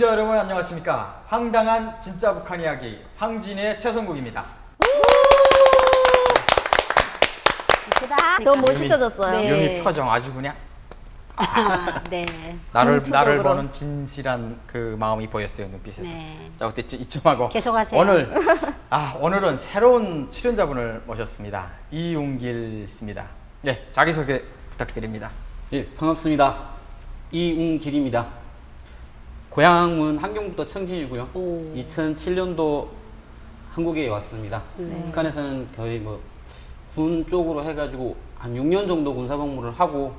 시청자 여러분 안녕하십니까. 황당한 진짜 북한 이야기 황진의 최성국입니다. 더 멋있어졌어요. 네. 유미 표정 아주 그냥 네. 나를 전투적으로. 보는 진실한 그 마음이 보였어요, 눈빛에서. 네. 자, 어때 이쯤 하고 계속하세요. 오늘은 새로운 출연자분을 모셨습니다. 이웅길 씨입니다. 예, 자기소개 부탁드립니다. 예, 반갑습니다. 이웅길입니다. 고향은 한경북도 청진이고요. 오. 2007년도 한국에 왔습니다. 북한에서는 거의 뭐 군 쪽으로 해가지고 한 6년 정도 군사복무를 하고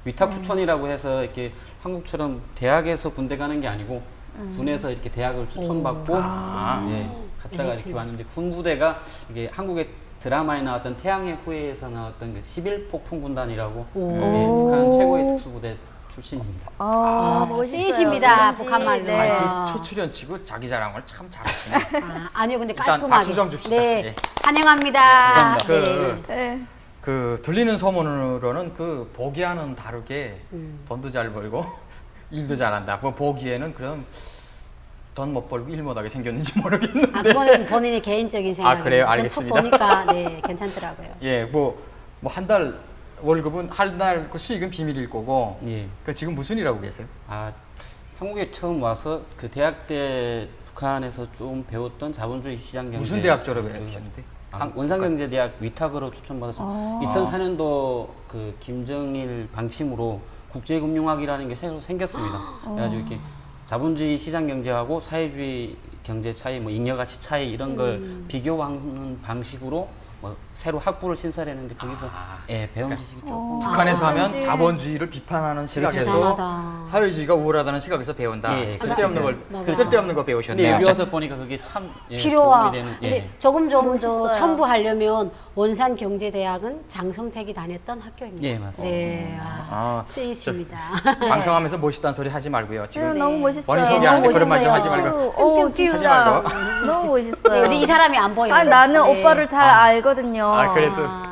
위탁 추천이라고 해서 이렇게 한국처럼 대학에서 군대 가는 게 아니고 군에서 이렇게 대학을 추천받고 예, 갔다가 이렇게 왔는데 군 부대가 이게 한국의 드라마에 나왔던 태양의 후예에서 나왔던 그 11폭풍군단이라고 예, 북한 최고의 특수부대 출신입니다. 멋있어요. 세이십니다, 왠지. 북한 말로. 네. 아니, 그 초출연치고 자기 자랑을 참 잘하시네. 아니요, 근데 일단 깔끔하게. 박수 좀 줍시다. 네, 예. 환영합니다. 감사합니다. 네. 그 들리는 소문으로는 그 보기와는 다르게 돈도 잘 벌고 일도 잘한다. 뭐 보기에는 그런 돈 못 벌고 일 못하게 생겼는지 모르겠는데. 아, 그거는 본인의 개인적인 생각. 그래요? 전축 알겠습니다. 보니까 네, 괜찮더라고요. 예, 뭐 한 달 월급은 한 달 그 수익은 비밀일 거고. 예. 그 지금 무슨 일하고 계세요? 아, 한국에 처음 와서 그 대학 때 북한에서 좀 배웠던 자본주의 시장 경제. 무슨 대학 졸업하셨는데? 원산경제대학 위탁으로 추천받아서 2004년도 그 김정일 방침으로 국제금융학이라는 게 새로 생겼습니다. 그래가지고 이렇게 자본주의 시장 경제하고 사회주의 경제 차이, 뭐 잉여가치 차이 이런 걸 비교하는 방식으로 뭐 새로 학부를 신설했는데 거기서 예, 배운 지식이 조금 북한에서 하면 자본주의. 자본주의를 비판하는 시각에서 대단하다. 사회주의가 우월하다는 시각에서 배운다. 예, 쓸데없는 걸 맞아요. 쓸데없는 거 근데 배우셨네요. 여기 와서 보니까 그게 참 예, 필요와. 도움이 되는 근데 조금 좀 더 멋있어요. 첨부하려면 원산경제대학은 장성택이 다녔던 학교입니다. 예, 맞습니다. 네, 아, 쓰이십니다. 방송하면서 멋있다는 소리 하지 말고요. 지금 너무 멋있어요. 본인 소개하는데 그런 말 좀 하지 멋있어요. 말고. 오, 하지 진짜 말고. 너무 네, 멋있어요. 근데 이 사람이 안 보여요. 아, 나는 네. 오빠를 잘 알거든요. 그래서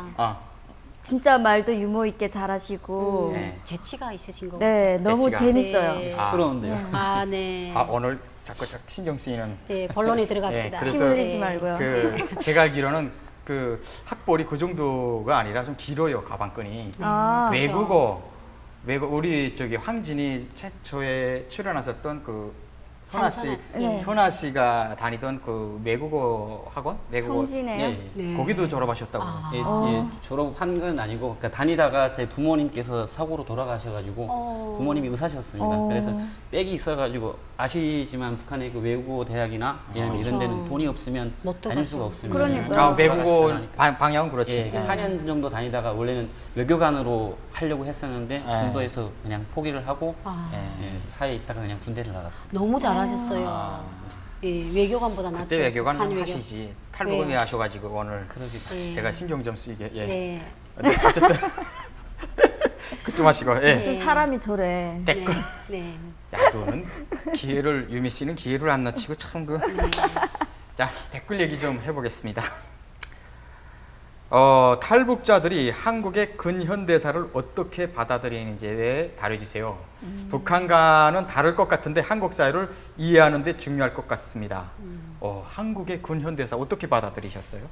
진짜 말도 유머 있게 잘하시고. 네. 재치가 있으신 거. 네, 너무 재치가. 재밌어요. 네. 쑥스러운데요. 아, 네. 오늘 자꾸 신경 쓰이는. 네, 본론에 들어갑시다. 예, 그래서 침 흘리지 말고요. 제가 알기로는 그 학벌이 그 정도가 아니라 좀 길어요, 가방끈이. 아, 그렇죠. 외국 우리 저기 황진이 최초에 출연하셨던 그 선아 씨, 네. 선아 씨가 다니던 그 외국어 학원, 청진해요. 예, 예. 네. 거기도 졸업하셨다고. 예, 예, 졸업한 건 아니고 그러니까 다니다가 제 부모님께서 사고로 돌아가셔가지고 부모님이 의사셨습니다. 그래서 빽이 있어가지고 아시지만 북한의 그 외국어 대학이나 이런 데는 돈이 없으면 못 다닐 들어가죠. 수가 없습니다. 그러니까요. 외국어 방향은 그렇지. 예, 4년 정도 다니다가 원래는 외교관으로 하려고 했었는데 예. 중도에서 그냥 포기를 하고 아, 예, 사회에 있다가 그냥 군대를 나갔습니다. 너무 잘하셨어요. 예, 외교관보다 낫죠. 그때 외교관 북한 좀 외교. 하시지. 탈북을 네. 왜 하셔가지고 오늘 네. 제가 신경 좀 쓰이게. 예. 네. 어쨌든 그좀 하시고. 예. 무슨 사람이 저래. 댓글. 네. 야, 너는 기회를 유미 씨는 기회를 안 놓치고 참 그. 자, 댓글 얘기 좀 해보겠습니다. 탈북자들이 한국의 근현대사를 어떻게 받아들이는지에 다뤄주세요. 북한과는 다를 것 같은데 한국 사회를 이해하는 데 중요할 것 같습니다. 한국의 근현대사 어떻게 받아들이셨어요?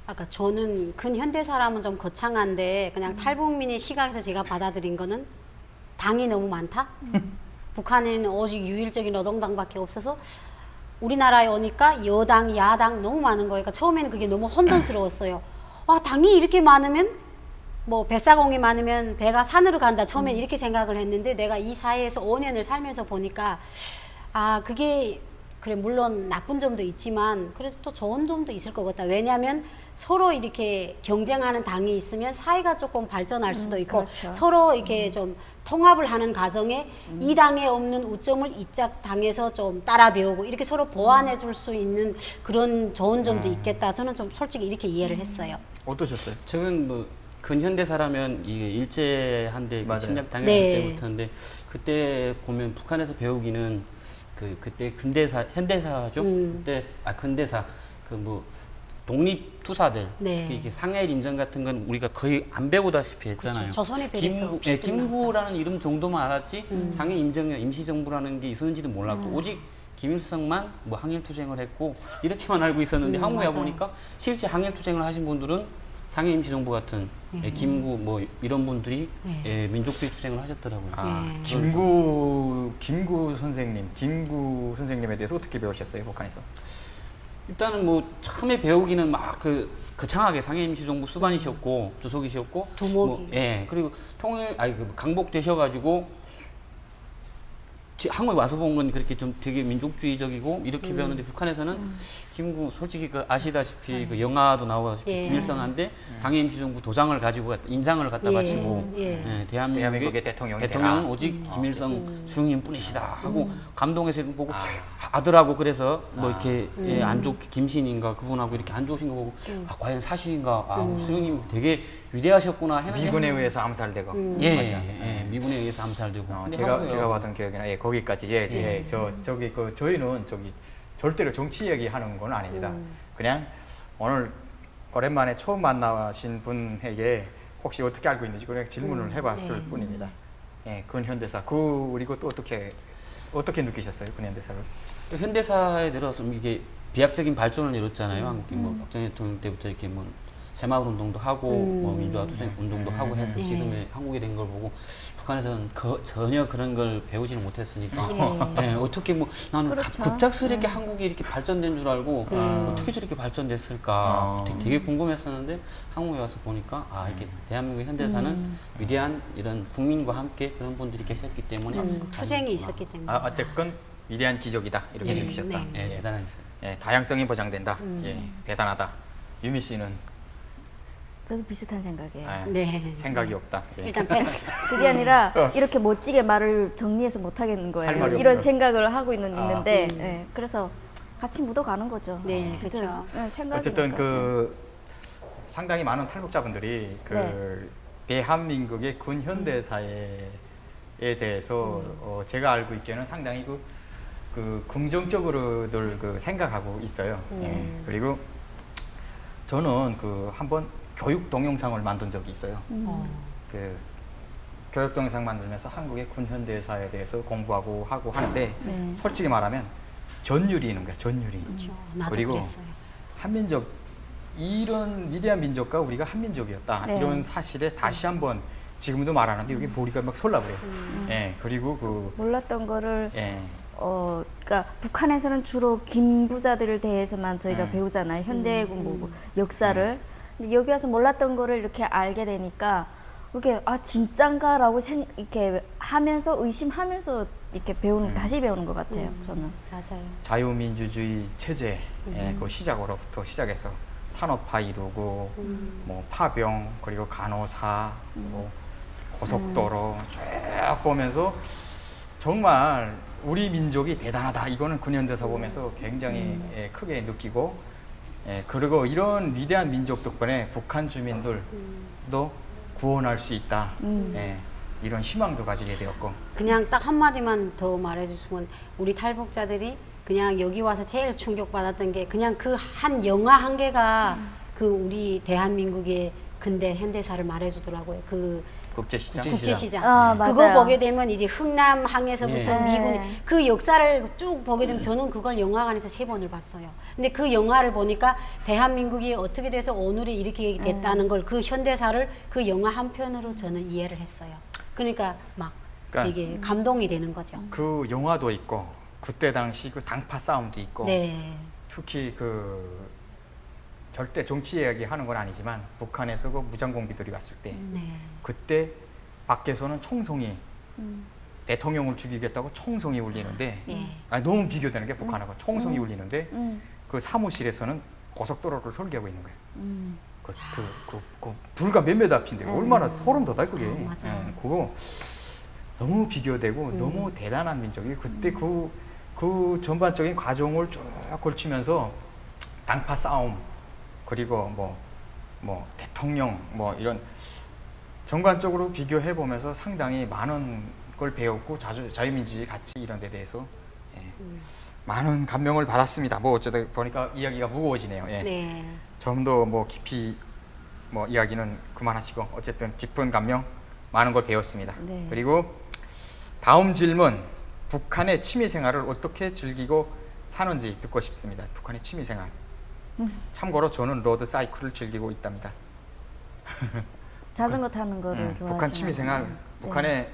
아까 저는 근현대 사람은 좀 거창한데 그냥 탈북민의 시각에서 제가 받아들인 거는 당이 너무 많다. 북한에는 오직 유일적인 노동당밖에 없어서 우리나라에 오니까 여당, 야당 너무 많은 거예요. 그러니까 처음에는 그게 너무 혼돈스러웠어요. 와, 당이 이렇게 많으면 뭐 뱃사공이 많으면 배가 산으로 간다. 처음엔 이렇게 생각을 했는데 내가 이 사회에서 5년을 살면서 보니까 그게 그래 물론 나쁜 점도 있지만 그래도 또 좋은 점도 있을 것 같다. 왜냐하면 서로 이렇게 경쟁하는 당이 있으면 사회가 조금 발전할 수도 있고 그렇죠. 서로 이렇게 좀 통합을 하는 과정에 이 당에 없는 우점을 이짝 당에서 좀 따라 배우고 이렇게 서로 보완해 줄 수 있는 그런 좋은 점도 있겠다. 저는 좀 솔직히 이렇게 이해를 했어요. 어떠셨어요? 최근 뭐 근현대사라면 이게 일제한대 맞아요. 침략 당했을 네. 때부터인데 그때 보면 북한에서 배우기는 그때 근대사 현대사죠. 그때 근대사 그 뭐 독립투사들 네. 특히 이렇게 상해일 임전 같은 건 우리가 거의 안 배우다시피 했잖아요. 그렇죠. 조선에 비해서 김구, 쉽지는 김구라는 이름 정도만 알았지 상해 임정이나 임시정부라는 게 있었는지도 몰랐고 오직 김일성만 뭐 항일투쟁을 했고 이렇게만 알고 있었는데 한국에 와 맞아요. 보니까 실제 항일투쟁을 하신 분들은 상해 임시정부 같은 김구 뭐 이런 분들이 민족주의 투쟁을 하셨더라고요. 김구 선생님에 대해서 어떻게 배우셨어요, 북한에서? 일단은 뭐 처음에 배우기는 막 거창하게 상해 임시정부 수반이셨고 주석이셨고 두목이. 그리고 강복 되셔가지고 한국에 와서 본 건 그렇게 좀 되게 민족주의적이고 이렇게 배웠는데 북한에서는 김구 솔직히 아시다시피 그 영화도 나오다시피 김일성한테 상해 임시정부 도장을 가지고 인장을 갖다 바치고 대한민국의 대통령이 대통령은 오직 김일성 수령님 뿐이시다 하고 감동해서 보고 아들하고 그래서 뭐 이렇게 안 좋게 김신인가 그분하고 이렇게 안 좋으신 거 보고 과연 사실인가 수령님 되게 위대하셨구나 했는데 미군에 의해서 암살되고 미군에 의해서 암살되고 근데 제가 받은 기억이나 거기까지 저희는 절대로 정치 얘기하는 건 아닙니다. 그냥 오늘 오랜만에 처음 만나신 분에게 혹시 어떻게 알고 있는지 그냥 질문을 해봤을 뿐입니다. 근현대사 그리고 또 어떻게 느끼셨어요, 근현대사를? 현대사에 들어서 이게 비약적인 발전을 이뤘잖아요. 한국이 뭐 박정희 대통령 때부터 이렇게 뭐 새마을 운동도 하고 뭐 민주화 투쟁 운동도 하고 해서 지금의 한국이 된 걸 보고 북한에서는 전혀 그런 걸 배우지는 못했으니까 어떻게 뭐 나는 그렇죠. 급작스럽게 한국이 이렇게 발전된 줄 알고 어떻게 저렇게 발전됐을까 되게 궁금했었는데 한국에 와서 보니까 이게 대한민국 현대사는 위대한 이런 국민과 함께 그런 분들이 계셨기 때문에 투쟁이 있었기 때문에. 어쨌건 위대한 기적이다 이렇게 느끼셨다. 대단한 다양성이 보장된다. 대단하다. 유미 씨는 저도 비슷한 생각이에요. 네. 생각이 없다. 일단 패스. 그게 아니라 이렇게 멋지게 말을 정리해서 못 하겠는 할 거예요. 말이 이런 없어요. 생각을 하고 있는데 그래서 같이 묻어가는 거죠. 네, 진짜. 그렇죠. 생각이니까. 어쨌든 상당히 많은 탈북자분들이 대한민국의 근현대사에 대해서 제가 알고 있기에는 상당히 긍정적으로들 생각하고 있어요. 그리고 저는 한번 교육 동영상을 만든 적이 있어요. 교육 동영상 만들면서 한국의 근현대사에 대해서 공부하고 하는데 솔직히 말하면 전율이 있는 거야. 전율이. 그렇죠. 나도 그리고 그랬어요. 한민족 이런 위대한 민족과 우리가 한민족이었다. 이런 사실에 다시 한번 지금도 말하는데 여기 머리가 막 설라버려요. 그리고 몰랐던 거를 그러니까 북한에서는 주로 김부자들에 대해서만 저희가 배우잖아요. 현대군 뭐 역사를. 근데 여기 와서 몰랐던 거를 이렇게 알게 되니까 이게 진짠가라고 이렇게 하면서 의심하면서 이렇게 다시 배우는 것 같아요. 저는. 맞아요. 자유민주주의 체제 그 시작으로부터 시작해서 산업화 이루고 뭐 파병 그리고 간호사 뭐 고속도로 쭉 보면서 정말 우리 민족이 대단하다. 이거는 근현대사 보면서 굉장히 크게 느끼고 그리고 이런 위대한 민족 덕분에 북한 주민들도 구원할 수 있다. 이런 희망도 가지게 되었고. 그냥 딱 한마디만 더 말해주시면 우리 탈북자들이 그냥 여기 와서 제일 충격받았던 게 그냥 그 한 영화 한 개가 우리 대한민국의 근대 현대사를 말해주더라고요. 국제시장. 맞아요. 그거 보게 되면 이제 흥남항에서부터 예. 미군 그 역사를 쭉 보게 되면 저는 그걸 영화관에서 3번을 봤어요. 근데 그 영화를 보니까 대한민국이 어떻게 돼서 오늘이 이렇게 됐다는 걸 그 현대사를 그 영화 한 편으로 저는 이해를 했어요. 그러니까 막 되게 감동이 되는 거죠. 그 영화도 있고 그때 당시 그 당파 싸움도 있고 특히 절대 정치 이야기 하는 건 아니지만 북한에서 그 무장공비들이 왔을 때 그때 밖에서는 총성이 대통령을 죽이겠다고 총성이 울리는데 너무 비교되는 게 북한하고 총성이 울리는데 그 사무실에서는 고속도로를 설계하고 있는 거예요. 그 불과 몇 메다 앞인데 얼마나 소름 돋아 그게. 그거 너무 비교되고 너무 대단한 민족이 그때 그 전반적인 과정을 쭉 걸치면서 당파 싸움 그리고 뭐 대통령 뭐 이런 전반적으로 비교해 보면서 상당히 많은 걸 배웠고 자유민주주의 가치 이런 데 대해서 많은 감명을 받았습니다. 뭐 어쩌다 보니까 이야기가 무거워지네요. 좀 더 깊이 이야기는 그만하시고 어쨌든 깊은 감명 많은 걸 배웠습니다. 그리고 다음 질문 북한의 취미 생활을 어떻게 즐기고 사는지 듣고 싶습니다. 북한의 취미 생활. 참고로 저는 로드 사이클을 즐기고 있답니다. 자전거 타는 거를 좋아하시나요? 북한 취미 생활, 네. 북한의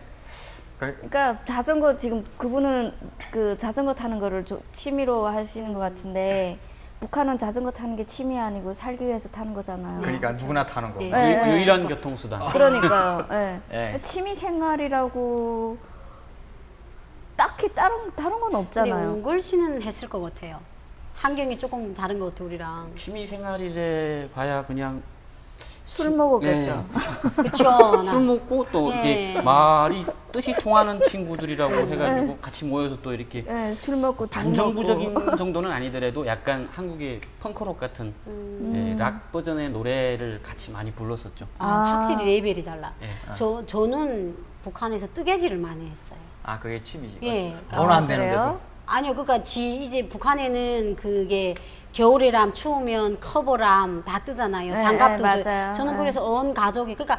그러니까 자전거 지금 그분은 그 자전거 타는 거를 취미로 하시는 것 같은데 북한은 자전거 타는 게 취미 아니고 살기 위해서 타는 거잖아요. 그러니까 누구나 타는 거. 네. 네. 유일한 교통수단. 그러니까요. 예. 예. 취미 생활이라고 딱히 다른 건 근데 없잖아요. 옹걸 씨는 했을 것 같아요. 환경이 조금 다른 것 같아 우리랑. 취미 생활이래 봐야 그냥 술 먹었겠죠. 그렇죠. 술 먹고 또 예. 이렇게 말이 뜻이 통하는 친구들이라고 해가지고 같이 모여서 또 이렇게 예, 술 먹고 돈 반정부적인 먹고. 정도는 아니더라도 약간 한국의 펑크록 같은 락 버전의 노래를 같이 많이 불렀었죠. 확실히 레벨이 달라. 예. 저는 북한에서 뜨개질을 많이 했어요. 아, 그게 취미지. 예. 돈 안 그래요? 되는데도. 아니요, 그러니까 이제 북한에는 그게 겨울이람 추우면 커버람 다 뜨잖아요. 네, 장갑도 네, 줘요. 맞아요. 저는 네. 그래서 온 가족이 그러니까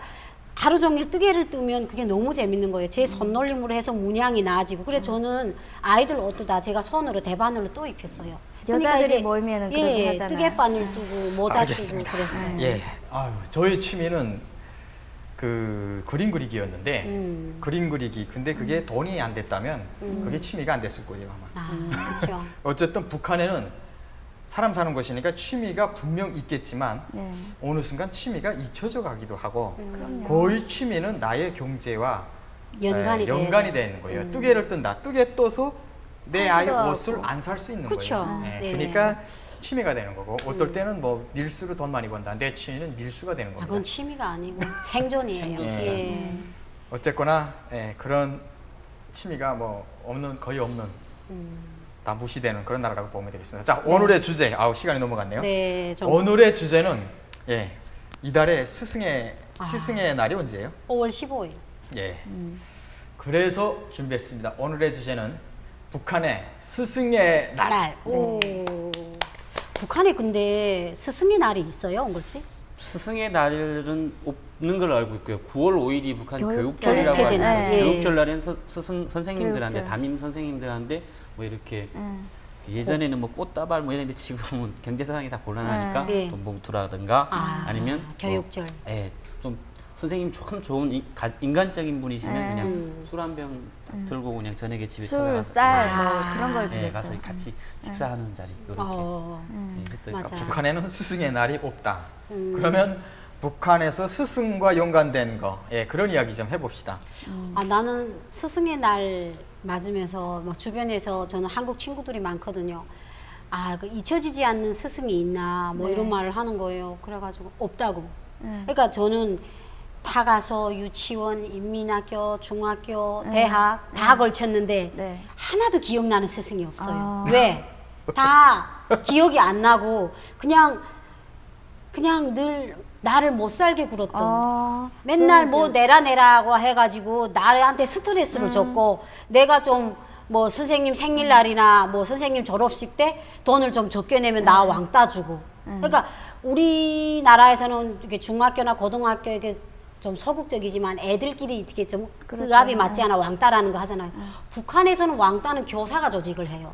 하루 종일 뜨개를 뜨면 그게 너무 재밌는 거예요. 제 손놀림으로 해서 문양이 나아지고. 그래서 저는 아이들 옷도 다 제가 손으로 대바늘로 또 입혔어요. 여자들이 모이면은 그렇게 예, 하잖아요. 뜨개바늘 뜨고 모자 알겠습니다. 뜨고 그랬어요. 예. 아유, 저의 취미는 그 그림 그리기였는데 그림 그리기. 근데 그게 돈이 안 됐다면 그게 취미가 안 됐을 거예요, 아마. 그렇죠. 어쨌든 북한에는 사람 사는 곳이니까 취미가 분명 있겠지만 네. 어느 순간 취미가 잊혀져 가기도 하고 그럼요. 거의 취미는 나의 경제와 연관이 되는 거예요. 뜨개를 뜬다. 뜨개 떠서 내 아이 하기도 옷을 하고. 안 살 수 있는 그쵸. 거예요. 예, 네. 그러니까 취미가 되는 거고 어떨 때는 뭐 밀수로 돈 많이 번다. 내 취미는 밀수가 되는 아, 겁니다. 그건 취미가 아니고 생존이에요. 예. 어쨌거나 그런 취미가 뭐 거의 없는 다 무시되는 그런 나라라고 보면 되겠습니다. 자, 오늘의 주제. 아우, 시간이 넘어갔네요. 네, 좀 오늘의 주제는 이달의 스승의 날이 언제예요? 5월 15일. 예. 그래서 준비했습니다. 오늘의 주제는 북한의 스승의 날. 오. 북한에 근데 스승의 날이 있어요, 옹걸 씨? 스승의 날은 없는 걸로 알고 있고요. 9월 5일이 북한 교육절. 교육절이라고 교육대제 날. 하는데 예. 교육절 날엔 스승 선생님들한테 교육절. 담임 선생님들한테 뭐 이렇게 예. 예전에는 뭐 꽃다발 뭐 이랬는데 지금은 경제 상황이 다 곤란하니까 네. 돈 봉투라든가 아니면 교육절. 좀 선생님 참 좋은 인간적인 분이시면 네. 그냥 술 한 병 들고 그냥 저녁에 집에 술, 찾아가서 쌀, 뭐 그런 걸 네, 드렸죠. 가서 같이 식사하는 자리 이렇게 그때 맞아. 북한에는 스승의 날이 없다. 그러면 북한에서 스승과 연관된 거, 그런 이야기 좀 해봅시다. 나는 스승의 날 맞으면서 막 주변에서 저는 한국 친구들이 많거든요. 그 잊혀지지 않는 스승이 있나 뭐 네. 이런 말을 하는 거예요. 그래가지고 없다고. 그러니까 저는 다 가서 유치원, 인민학교, 중학교, 대학 다 걸쳤는데 네. 하나도 기억나는 스승이 없어요. 아. 왜? 다 기억이 안 나고 그냥 늘 나를 못 살게 굴었던. 맨날 뭐 내라고 해가지고 나한테 스트레스를 줬고 내가 좀 뭐 선생님 생일날이나 뭐 선생님 졸업식 때 돈을 좀 적게 내면 나 왕따 주고. 그러니까 우리나라에서는 이렇게 중학교나 고등학교 이렇게 좀 소극적이지만 애들끼리 이렇게 좀 그렇죠. 의합이 맞지 않아 왕따라는 거 하잖아요. 북한에서는 왕따는 교사가 조직을 해요.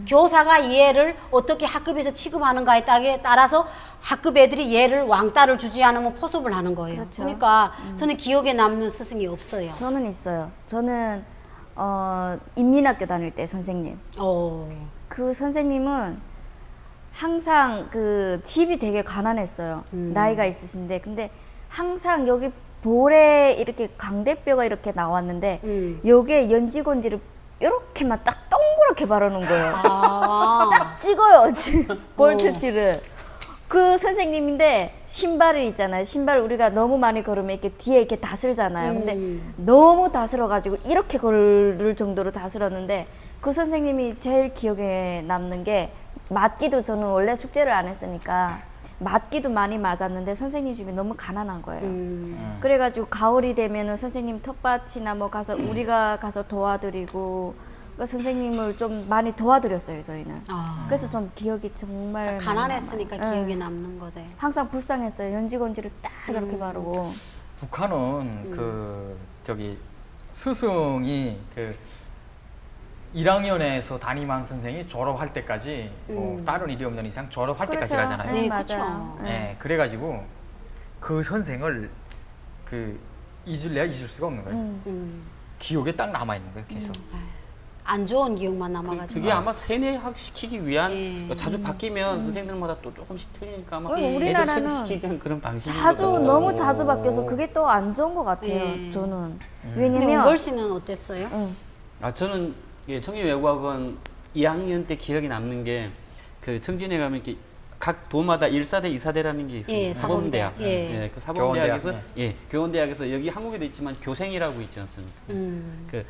교사가 얘를 어떻게 학급에서 취급하는가에 따라서 학급 애들이 얘를 왕따를 주지 않으면 포섭을 하는 거예요. 그렇죠. 그러니까 저는 기억에 남는 스승이 없어요. 저는 있어요. 저는 인민학교 다닐 때 선생님. 그 선생님은 항상 그 집이 되게 가난했어요. 나이가 있으신데 근데 항상 여기 볼에 이렇게 강대뼈가 이렇게 나왔는데 여기에 연지곤지를 이렇게만 딱 동그랗게 바르는 거예요. 딱 찍어요. 볼터치를. 그 선생님인데 신발을 있잖아요. 신발 우리가 너무 많이 걸으면 이렇게 뒤에 이렇게 다슬잖아요. 근데 너무 다슬어가지고 이렇게 걸을 정도로 다슬었는데 그 선생님이 제일 기억에 남는 게 맞기도 저는 원래 숙제를 안 했으니까 맞기도 많이 맞았는데 선생님 집이 너무 가난한 거예요. 그래가지고 가을이 되면은 선생님 텃밭이나 뭐 가서 우리가 가서 도와드리고 그 선생님을 좀 많이 도와드렸어요 저희는. 그래서 좀 기억이 정말 많이 가난했으니까 남아요. 기억에 남는 거지. 항상 불쌍했어요. 연지건지를 딱 이렇게 바르고. 북한은 스승이 1학년에서 담임한 선생이 졸업할 때까지 뭐 다른 일이 없는 이상 졸업할 때까지 그렇죠. 가잖아요. 네, 맞아요. 그렇죠. 네, 그래가지고 그 선생을 그 내가 잊을 수가 없는 거예요. 기억에 딱 남아 있는 거예요, 계속. 안 좋은 기억만 남아가지고. 그게 아마 세뇌학시키기 위한 예. 자주 바뀌면 선생들마다 또 조금씩 틀리니까 아마 그리고 애들 우리나라는 세뇌시키기 위한 그런 방식인 자주 거죠. 너무 자주 바뀌어서 그게 또 안 좋은 것 같아요. 예. 저는 근데 왜냐면 은걸 씨는 어땠어요? 저는 청년외국학원 2학년 때 기억이 남는 게 그 청진에 가면 이렇게 각 도마다 1사대, 2사대라는 게 있어요. 예, 사범대학. 사범대학. 예. 그 사범대학에서 교원대학, 교원대학에서 여기 한국에도 있지만 교생이라고 있지 않습니까? 그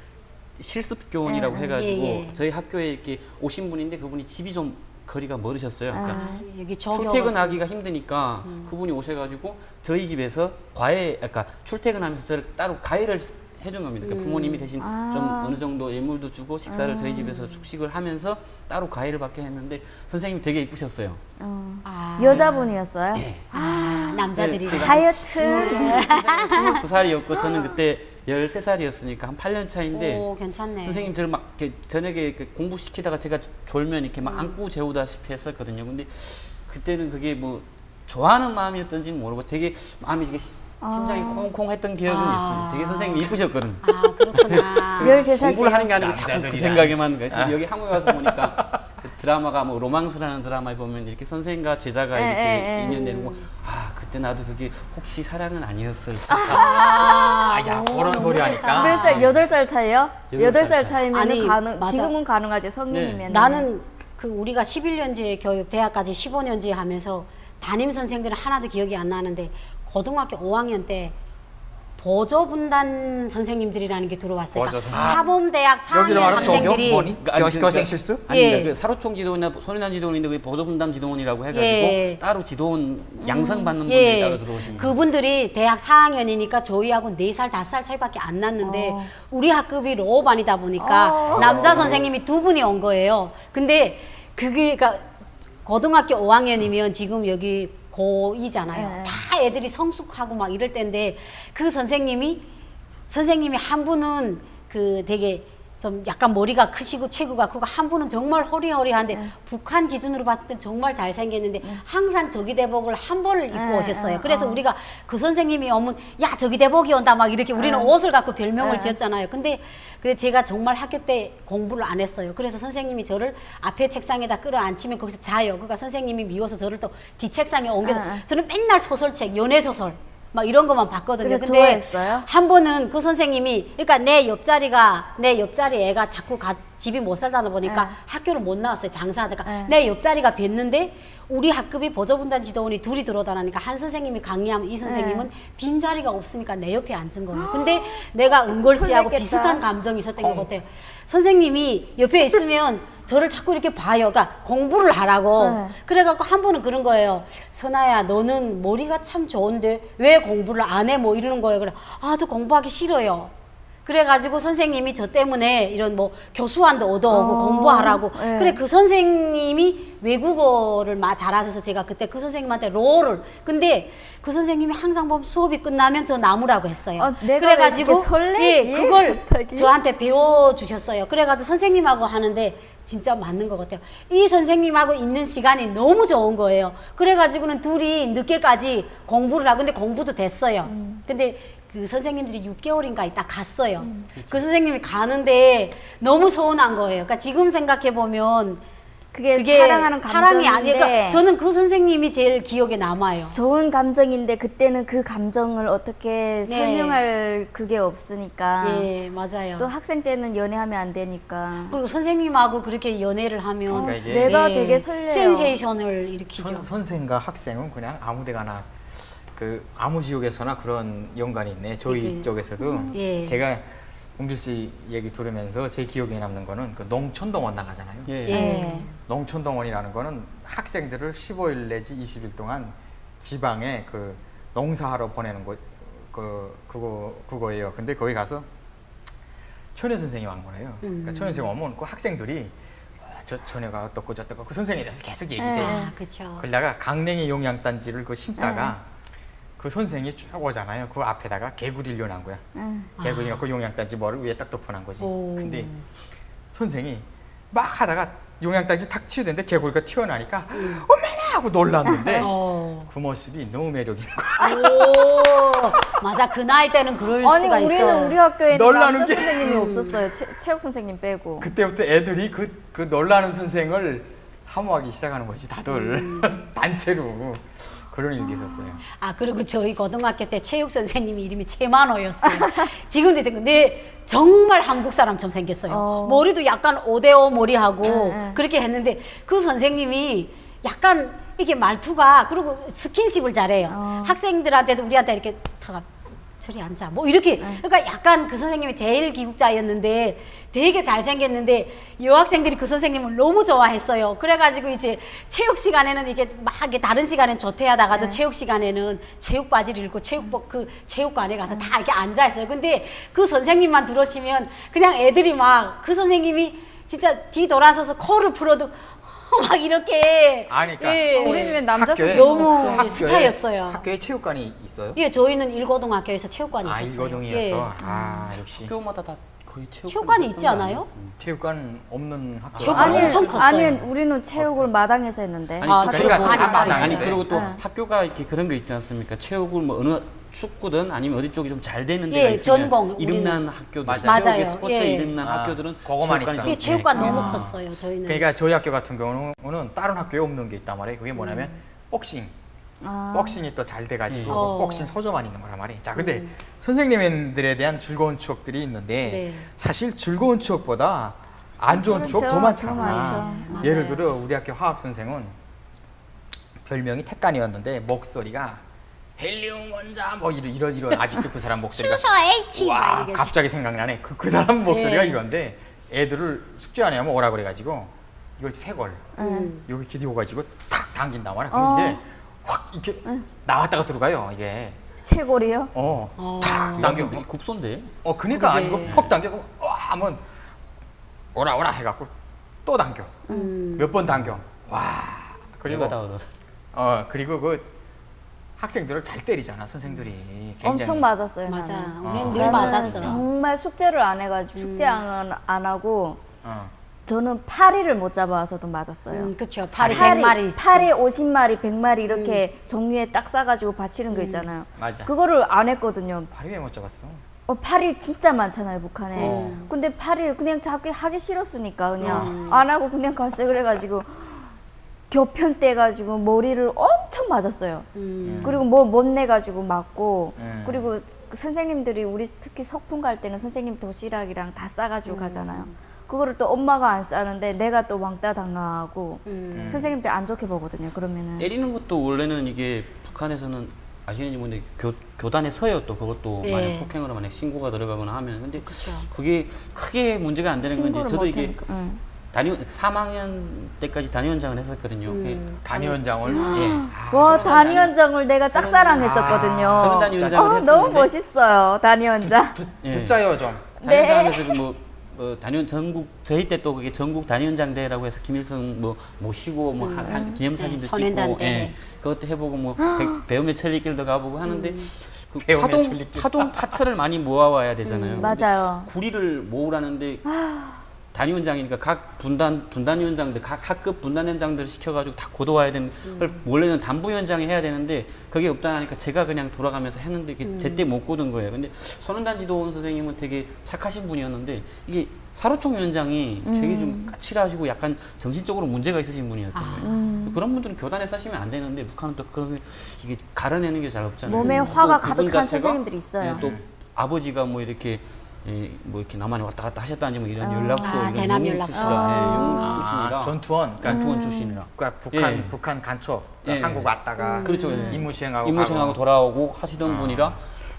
실습 교원이라고 해가지고 예, 예. 저희 학교에 이렇게 오신 분인데 그분이 집이 좀 거리가 멀으셨어요. 그러니까 여기 저기 출퇴근하기가 힘드니까 그분이 오셔가지고 저희 집에서 그러니까 출퇴근하면서 저를 따로 과외를 해준 겁니다. 그러니까 부모님이 대신 좀 어느 정도 예물도 주고 식사를 저희 집에서 숙식을 하면서 따로 과외를 받게 했는데 선생님이 되게 이쁘셨어요. 여자분이었어요. 남자들이 네, 하여튼 22살이었고 저는 그때 13살이었으니까 한 8년 차인데 오, 괜찮네. 선생님 저를 막 이렇게 저녁에 이렇게 공부시키다가 제가 졸면 이렇게 막 안고 재우다시피 했었거든요. 근데 그때는 그게 뭐 좋아하는 마음이었던지는 모르고 되게 마음이 이게 심장이 콩콩했던 기억은 있어요. 되게 선생님이 이쁘셨거든. 아, 그렇구나. 13살 공부를 하는 때 게 아니고 자꾸 그 남자들이라. 생각에만 가서 여기 한국에 와서 보니까 그 드라마가 뭐 로망스라는 드라마에 보면 이렇게 선생과 제자가 이렇게 인연되는 거. 그때 나도 그게 혹시 사랑은 아니었을까? 야, 그런 소리 하니까. 몇 살? 8살 차이요? 8살 8살 차이면 아니, 가능 맞아. 지금은 가능하죠. 성인이면. 나는 그 우리가 11년제 교육 대학까지 15년제 하면서 담임 선생들은 하나도 기억이 안 나는데 고등학교 5학년 때 보조분단 선생님들이라는 게 들어왔어요. 보조 그러니까 선생님. 사범대학 4학년 여기로 말하면 저기요? 학생들이 뭐니? 아니, 교생 실습? 아니 예. 그 사로총 지도원이나 소년단 지도원인데 그 보조분담 지도원이라고 해가지고 예. 따로 지도원 양성 받는 분들이 따로 들어오신 거예요. 그분들이 대학 4학년이니까 저희하고 4살, 5살 차이밖에 안 났는데 우리 학급이 로반이다 보니까 남자 선생님이 2분이 온 거예요. 근데 그게 그러니까 고등학교 5학년이면 지금 여기 고2잖아요. 다 애들이 성숙하고 막 이럴 때인데 그 선생님이 한 분은 그 되게 좀 약간 머리가 크시고 체구가 크고 한 분은 정말 허리허리한데 북한 기준으로 봤을 땐 정말 잘생겼는데 항상 저기대복을 한 벌을 입고 오셨어요. 그래서 우리가 그 선생님이 오면 야 저기대복이 온다 막 이렇게 우리는 옷을 갖고 별명을 지었잖아요. 근데 제가 정말 학교 때 공부를 안 했어요. 그래서 선생님이 저를 앞에 책상에다 끌어앉히면 거기서 자요. 그러니까 선생님이 미워서 저를 또 뒷책상에 옮겨 저는 맨날 소설책 연애소설 막 이런 것만 봤거든요. 그래, 근데 좋아했어요? 한 번은 그 선생님이 그러니까 내 옆자리 애가 자꾸 집이 못 살다 보니까 학교를 못 나왔어요. 장사하다가 내 옆자리가 뵀는데 우리 학급이 보조분단 지도원이 둘이 들어오다니까 한 선생님이 강의하면 이 선생님은 빈자리가 없으니까 내 옆에 앉은 거예요. 근데 내가 은걸 씨하고 설렜겠다. 비슷한 감정이 있었던 것 같아요. 선생님이 옆에 있으면 저를 자꾸 이렇게 봐요. 그러니까 공부를 하라고. 그래갖고 한 번은 그런 거예요. 선아야, 너는 머리가 참 좋은데 왜 공부를 안 해? 뭐 이러는 거예요. 그래, 저 공부하기 싫어요. 그래가지고 선생님이 저 때문에 이런 뭐 교수관도 얻어오고 공부하라고. 그래, 그 선생님이 외국어를 잘하셔서 제가 그때 그 선생님한테 근데 그 선생님이 항상 보면 수업이 끝나면 저 나무라고 했어요. 내가 왜 이렇게 설레지? 그걸 갑자기? 저한테 배워주셨어요. 그래가지고 선생님하고 하는데 진짜 맞는 것 같아요. 이 선생님하고 있는 시간이 너무 좋은 거예요. 그래가지고는 둘이 늦게까지 공부를 하고 근데 공부도 됐어요. 근데 그 선생님들이 6개월인가 있다 갔어요. 그 선생님이 가는데 너무 서운한 거예요. 그러니까 지금 생각해 보면 그게 사랑하는 사랑이 감정인데 아니에요. 그러니까 저는 그 선생님이 제일 기억에 남아요. 좋은 감정인데 그때는 그 감정을 어떻게 설명할 그게 없으니까 예, 맞아요. 또 학생 때는 연애하면 안 되니까 그리고 선생님하고 그렇게 연애를 하면 그러니까 이게 내가 되게 설레요. 센세이션을 일으키죠. 선생과 학생은 그냥 아무데가나 그 아무 지역에서나 그런 연관이 있네. 저희 쪽에서도 예. 제가 은길 씨 얘기 들으면서 제 기억에 남는 거는 그 농촌동원 나가잖아요. 예. 예. 농촌동원이라는 거는 학생들을 15일 내지 20일 동안 지방에 그 농사하러 보내는 그거예요. 근데 거기 가서 초년 선생이 온 거예요. 그러니까 초년 선생 오면 그 학생들이 저 처녀가 어떻고 저떻고 그 선생에 대해서 계속 얘기죠. 그렇죠. 그러다가 강냉이 용양단지를 그 심다가 그 선생이 쭉 오잖아요. 그 앞에다가 개구리를 넣어놓은 거야. 개구리 넣고 용양단지 뭐를 위에 딱 덮어놓은 거지. 오. 근데 선생이 막 하다가 용양단지 탁 치우는데 개구리가 튀어나니까 어머나 하고 놀랐는데 어. 그 모습이 너무 매력 있는 거야. 오, 맞아. 그 나이 때는 그럴 아니 수가 우리는 있어. 우리 학교에는 놀라는 남자 게- 선생님이 없었어요. 체육 선생님 빼고. 그때부터 애들이 그 놀라는 선생을 사모하기 시작하는 거지 다들 단체로 그런 일이 있었어요. 아, 그리고 저희 고등학교 때 체육 선생님 이름이 최만호였어요. 지금도 있어요. 근데 정말 한국 사람처럼 생겼어요. 머리도 약간 오데오 머리하고 그렇게 했는데 그 선생님이 약간 이게 말투가 그리고 스킨십을 잘해요. 학생들한테도 우리한테 이렇게 턱 저리 앉아 뭐 이렇게 그러니까 약간 그 선생님이 제일 기국자였는데 되게 잘생겼는데 여학생들이 그 선생님을 너무 좋아했어요. 그래가지고 이제 체육 시간에는 이게 막 이게 다른 시간엔 조퇴하다가도 체육 시간에는 체육 바지를 입고 체육복 그 체육관에 가서 다 이렇게 앉아 있어요. 근데 그 선생님만 들어오시면 그냥 애들이 막 그 선생님이 진짜 뒤 돌아서서 코를 풀어도 막 이렇게 아니, 그러니까 예. 우리는 왜 남자 학교에- 선생님 너무 학교에- 스타였어요. 학교에 체육관이 있어요? 예, 저희는 일고등학교에서 체육관이 아 있었어요. 일거동이어서 예. 아 역시 학교마다 다 거의 체육관이 있지 않아요? 체육관 없는 학교 체육관 아니, 엄청 컸어요. 아니 우리는 체육을 마당에서 했는데. 아니, 아, 그러니까 체육관이 따로 마당에 있어요. 아니 있어요. 그리고 또 네. 학교가 이렇게 그런 거 있지 않습니까? 체육을 뭐 어느 축구든 아니면 어디 쪽이 좀 잘 되는 예, 데가 있으면 전공, 이름난 학교들, 맞아요. 체육에 맞아요. 스포츠에 예. 이름난 아, 학교들은 그거만 체육관이 있어. 좀 예, 체육관 네. 너무 아. 컸어요. 저희는. 그러니까 저희 학교 같은 경우는 다른 학교에 없는 게 있단 말이에요. 그게 뭐냐면 복싱. 아. 복싱이 또 잘 돼가지고 예. 어. 복싱 서점만 있는 거란 말이에요. 자, 근데 선생님들에 대한 즐거운 추억들이 있는데 네. 사실 즐거운 추억보다 안 좋은 그렇죠. 추억 더 많잖아. 더 많죠. 맞아요. 예를 들어 우리 학교 화학 선생은 별명이 택간이었는데 목소리가 헬륨 원자 뭐 이런 아직도 그 사람 목소리가 슈셔 H 막 와 이러겠지. 갑자기 생각나네. 그 사람 목소리가 예. 이런데 애들을 숙제 안 해면 오라 그래가지고 이거 새걸 여기 기대고 가지고 탁 당긴단 말이야. 그럼 이게 확 이렇게 나왔다가 들어가요. 이게 쇄골이요? 탁 당겨. 당겨 굽손데. 그러니까 그러게. 아니고 퍽 당겨. 와 하면 오라 해갖고 또 당겨. 몇 번 당겨. 와 그리고 내가 다 알아. 그리고 그 학생들을 잘 때리잖아 선생들이. 굉장히. 엄청 맞았어요. 맞아. 나는. 우리는 늘 나는 맞았어. 정말 숙제를 안 해가지고 숙제 안 하고 어. 저는 파리를 못 잡아서도 맞았어요. 그렇죠. 파리 100마리 있어. 파리 50마리, 100마리 이렇게 정리에 딱 싸가지고 받치는 거 있잖아요. 맞아. 그거를 안 했거든요. 발이 왜 못 잡았어? 파리 진짜 많잖아요, 북한에. 근데 파리 그냥 자기 하기 싫었으니까 그냥 안 하고 그냥 갔어요. 그래가지고 교편 떼가지고 머리를 엄청 맞았어요. 그리고 뭐 못 내가지고 맞고 그리고 그 선생님들이 우리 특히 소풍 갈 때는 선생님 도시락이랑 다 싸가지고 가잖아요. 그거를 또 엄마가 안 싸는데 내가 또 왕따 당하고 선생님들 안 좋게 보거든요. 그러면은 때리는 것도 원래는 이게 북한에서는 아시는지 모르는데 교단에 서요 또 그것도 예. 만약 폭행으로 만약 신고가 들어가거나 하면 근데 그쵸. 그게 크게 문제가 안 되는 건지 신고를 저도 못 이게 하니까. 응. 3학년 때까지 단위원장을 했었거든요. 단위원장을 예. 와 단위원장을 내가 짝사랑했었거든요. 아, 단위원장을 했었는데 너무 멋있어요 단위원장. 예. 듣자요 좀. 네. 단위원장에서 단위원 전국 저희 때 또 그게 전국 단위원장대회라고 해서 김일성 뭐 모시고 뭐 기념사진도 찍고 선행단대. 예. 그것도 해보고 뭐 배움의 천리길도 가보고 하는데 그 배움의 파동 천리길. 파츠를 많이 모아와야 되잖아요. 맞아요. 구리를 모으라는데 단위원장이니까 각 분단위원장들 각 학급 분단위원장들을 시켜가지고 다 고도와야 되는 걸 원래는 단부위원장이 해야 되는데 그게 없다 하니까 제가 그냥 돌아가면서 했는데 이게 제때 못 고든 거예요. 근데 손은단 지도원 선생님은 되게 착하신 분이었는데 이게 사로총 위원장이 되게 좀 까칠하시고 약간 정신적으로 문제가 있으신 분이었던 거예요. 그런 분들은 교단에 쓰시면 안 되는데 북한은 또 그런 이게 가려내는 게 잘 없잖아요. 몸에 또 화가 그분 가득한 자체가 선생님들이 있어요. 예, 또 아버지가 뭐 이렇게 뭐 이렇게 남한에 왔다 갔다 하셨다는지 뭐 이런 연락소 이런 대남 영웅 연락소. 출신이라, 영웅 출신이라 전투원. 그러니까 전투원 출신이라 북한 예. 북한 간첩. 그러니까 예. 한국 왔다가 그렇죠. 임무 수행하고 임무생하고 가고. 돌아오고 하시던 분이라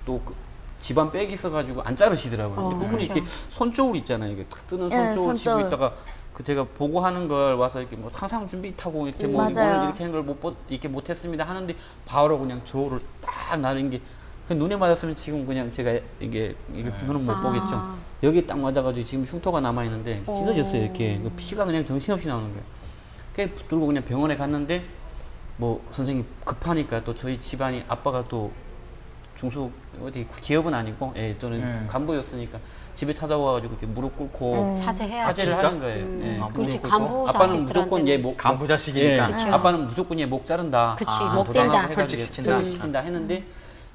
또 그 집안 백이 있어가지고 안 자르시더라고요. 근데 그분이 그렇죠. 이렇게 손저울 있잖아요. 이게 탁 뜨는 예, 손저울 치고 손저울. 있다가 그 제가 보고하는 걸 와서 이렇게 뭐 항상 준비 타고 이렇게 뭐 맞아요. 오늘 이렇게 한 걸 이렇게 못했습니다 하는데 바로 그냥 저울을 딱 나는 게 그 눈에 맞았으면 지금 그냥 제가 이게 눈은 못 보겠죠. 여기 딱 맞아가지고 지금 흉터가 남아 있는데 찢어졌어요 이렇게 그 피가 그냥 정신없이 나오는 거예요. 그냥 붙들고 그냥 병원에 갔는데 뭐 선생님 급하니까 또 저희 집안이 아빠가 또 중소 어디 기업은 아니고 예, 저는 간부였으니까 집에 찾아와가지고 이렇게 무릎 꿇고 사죄해야지. 사죄를 진짜? 하는 거예요. 예. 그렇지, 근데 간부 아빠는 무조건 얘 목, 간부 자식이니까. 예, 아빠는 무조건 얘 목 자른다. 그치, 도당하고 목 뗀다. 해가지고 철직시킨다. 철직시킨다 했는데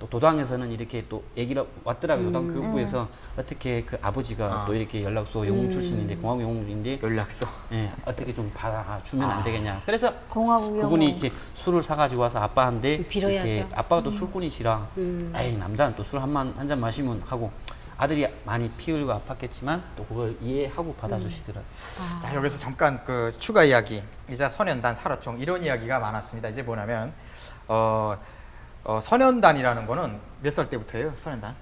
또 도당에서는 이렇게 또 얘기가 왔더라고요. 도당 교육부에서 어떻게 그 아버지가 또 이렇게 연락소 영웅 출신인데 공화국 영웅인데 연락서. 예, 어떻게 좀 받아주면 안 되겠냐. 그래서 공화국 그분이 영웅. 이렇게 술을 사가지고 와서 아빠한테 빌어야죠. 이렇게 아빠도 술꾼이시라 에이 남자는 또 술 한 잔 마시면 하고 아들이 많이 피 흘리고 아팠겠지만 또 그걸 이해하고 받아주시더라고요. 자, 여기서 잠깐 그 추가 이야기, 이자 선연단 살아총 이런 이야기가 많았습니다. 이제 뭐냐면 선연단이라는 거는 몇 살 때부터예요? 선연단?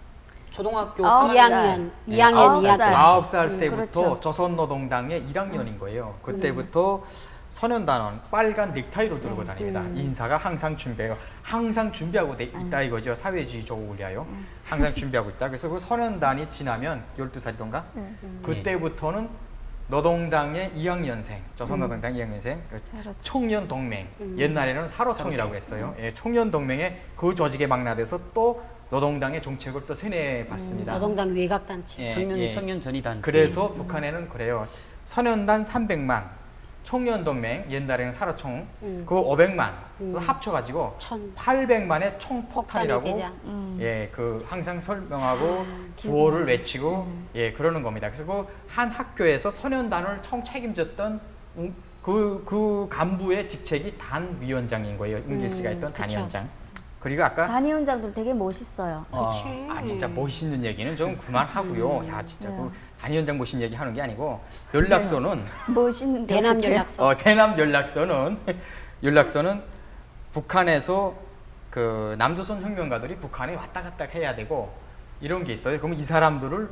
초등학교 아홉 2학년, 살. 2학년, 아홉 2학년. 살. 9살 때부터 그렇죠. 조선노동당의 1학년인 거예요. 그때부터 선연단은 빨간 넥타이를 들고 다닙니다. 인사가 항상 준비해요. 항상 준비하고 있다 이거죠. 사회주의 조국을 위하여. 항상 준비하고 있다. 그래서 그 선연단이 지나면 12살이던가? 그때부터는 노동당의 2학년생, 조선노동당 2학년생, 그 청년동맹, 옛날에는 사로총이라고 했어요. 예, 청년동맹의 그 조직에 망라돼서 또 노동당의 정책을 또 세뇌받습니다. 노동당 외곽단체. 예, 청년 예. 청년 전이단. 그래서 북한에는 그래요. 선연단 300만, 청년동맹 옛날에는 사로총 그 500만 합쳐가지고 천. 800만의 총폭탄이라고 폭탄의 대장. 예, 그 항상 설명하고 구호를 외치고 예 그러는 겁니다. 그래서 그 한 학교에서 선연단을 총 책임졌던 그 간부의 직책이 단위원장인 거예요. 은길 씨가 했던 그쵸. 단위원장. 그리고 아까 단위원장들 되게 멋있어요. 그치. 아 진짜 멋있는 얘기는 좀 그만하고요. 야 진짜 그 단위원장 멋있는 얘기 하는 게 아니고 연락소는 멋있는데 대남 어떡해. 연락소. 대남 연락소는 북한에서 그 남조선 혁명가들이 북한에 왔다 갔다 해야 되고 이런 게 있어요. 그러면 이 사람들을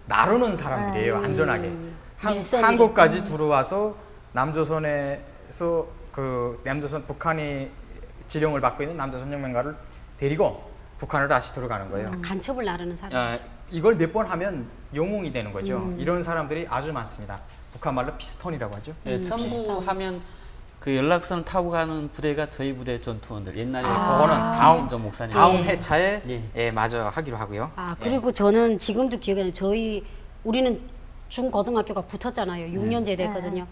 나르는 사람들이에요. 안전하게 밀선이로. 한국까지 들어와서 남조선에서 그 남조선 북한이 지령을 받고 있는 남조선 혁명가를 데리고 북한으로 다시 들어가는 거예요. 간첩을 나르는 사람. 이걸 몇 번 하면 영웅이 되는 거죠. 이런 사람들이 아주 많습니다. 북한 말로 피스톤이라고 하죠. 예, 첨부하면 그 연락선 타고 가는 부대가 저희 부대 전투원들 옛날에 그거는 김신전 목사님 다음 회차에 예. 예, 마저 하기로 하고요. 아, 그리고 저는 지금도 기억이 나요. 우리는 중고등학교가 붙었잖아요. 6년제 됐거든요.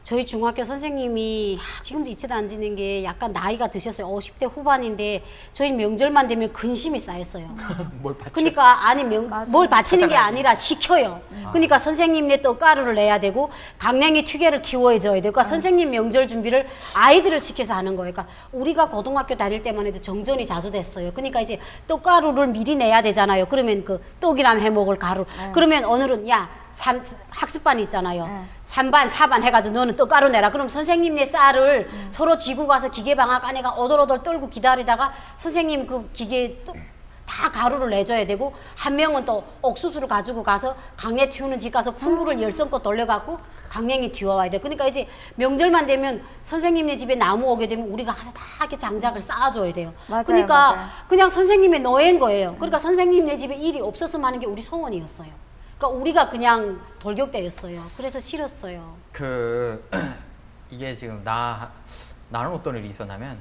저희 중학교 선생님이 지금도 이체도 안 지는 게 약간 나이가 드셨어요. 50대 후반인데 저희 명절만 되면 근심이 쌓였어요. 뭘 받죠? 그러니까 아니 뭘 바치는 게 찾아가야지. 아니라 시켜요. 그러니까 선생님네 떡가루를 내야 되고 강냉이 튀개를 키워줘야 되고 그러니까 선생님 명절 준비를 아이들을 시켜서 하는 거예요. 그러니까 우리가 고등학교 다닐 때만 해도 정전이 자주 됐어요. 그러니까 이제 떡가루를 미리 내야 되잖아요. 그러면 그 떡이랑 해먹을 가루. 그러면 오늘은 학습반이 있잖아요. 3반, 4반 해가지고 너는 떡가루 내라. 그럼 선생님네 쌀을 서로 지고 가서 기계방학 안에가 오돌오돌 떨고 기다리다가 선생님 그 기계에 다 가루를 내줘야 되고 한 명은 또 옥수수를 가지고 가서 강냉 튀우는 집 가서 풍구를 열성껏 돌려갖고 강냉이 튀어와야 돼. 그러니까 이제 명절만 되면 선생님네 집에 나무 오게 되면 우리가 가서 다 이렇게 장작을 쌓아줘야 돼요. 맞아요, 그러니까 맞아요. 그냥 선생님의 노예인 거예요. 그러니까 선생님네 집에 일이 없었으면 하는 게 우리 소원이었어요. 그러니까 우리가 그냥 돌격대였어요. 그래서 싫었어요. 이게 지금 나는 어떤 일이 있었냐면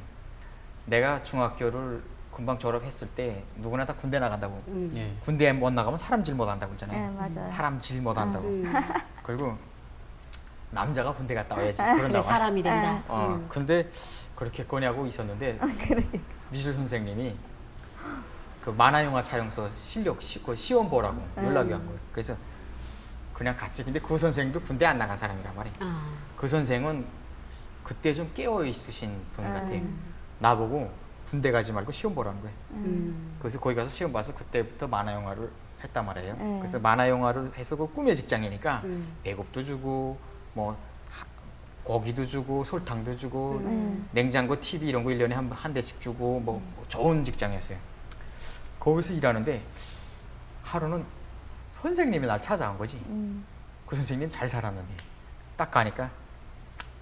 내가 중학교를 금방 졸업했을 때 누구나 다 군대 나간다고. 예. 군대에 못 나가면 사람질 못 한다고 그러잖아요. 네, 맞아요. 사람질 못 한다고. 그리고 남자가 군대 갔다 와야지. 그런다고. 그래 사람이 된다. 근데 그렇게 거냐고 있었는데 미술 선생님이 그 만화영화 촬영소 그 시험 보라고 연락이 온 거예요. 그래서 그냥 갔지. 근데 그 선생님도 군대 안 나간 사람이란 말이에요. 그 선생은 그때 좀 깨어 있으신 분 같아요. 나보고 군대 가지 말고 시험 보라는 거예요. 그래서 거기 가서 시험 봐서 그때부터 만화영화를 했단 말이에요. 그래서 만화영화를 해서 그 꿈의 직장이니까 배급도 주고 뭐 고기도 주고 설탕도 주고 냉장고, TV 이런 거 1년에 한 대씩 주고 뭐 좋은 직장이었어요. 거기서 일하는데 하루는 선생님이 날 찾아온 거지. 그 선생님 잘 살았는데 딱 가니까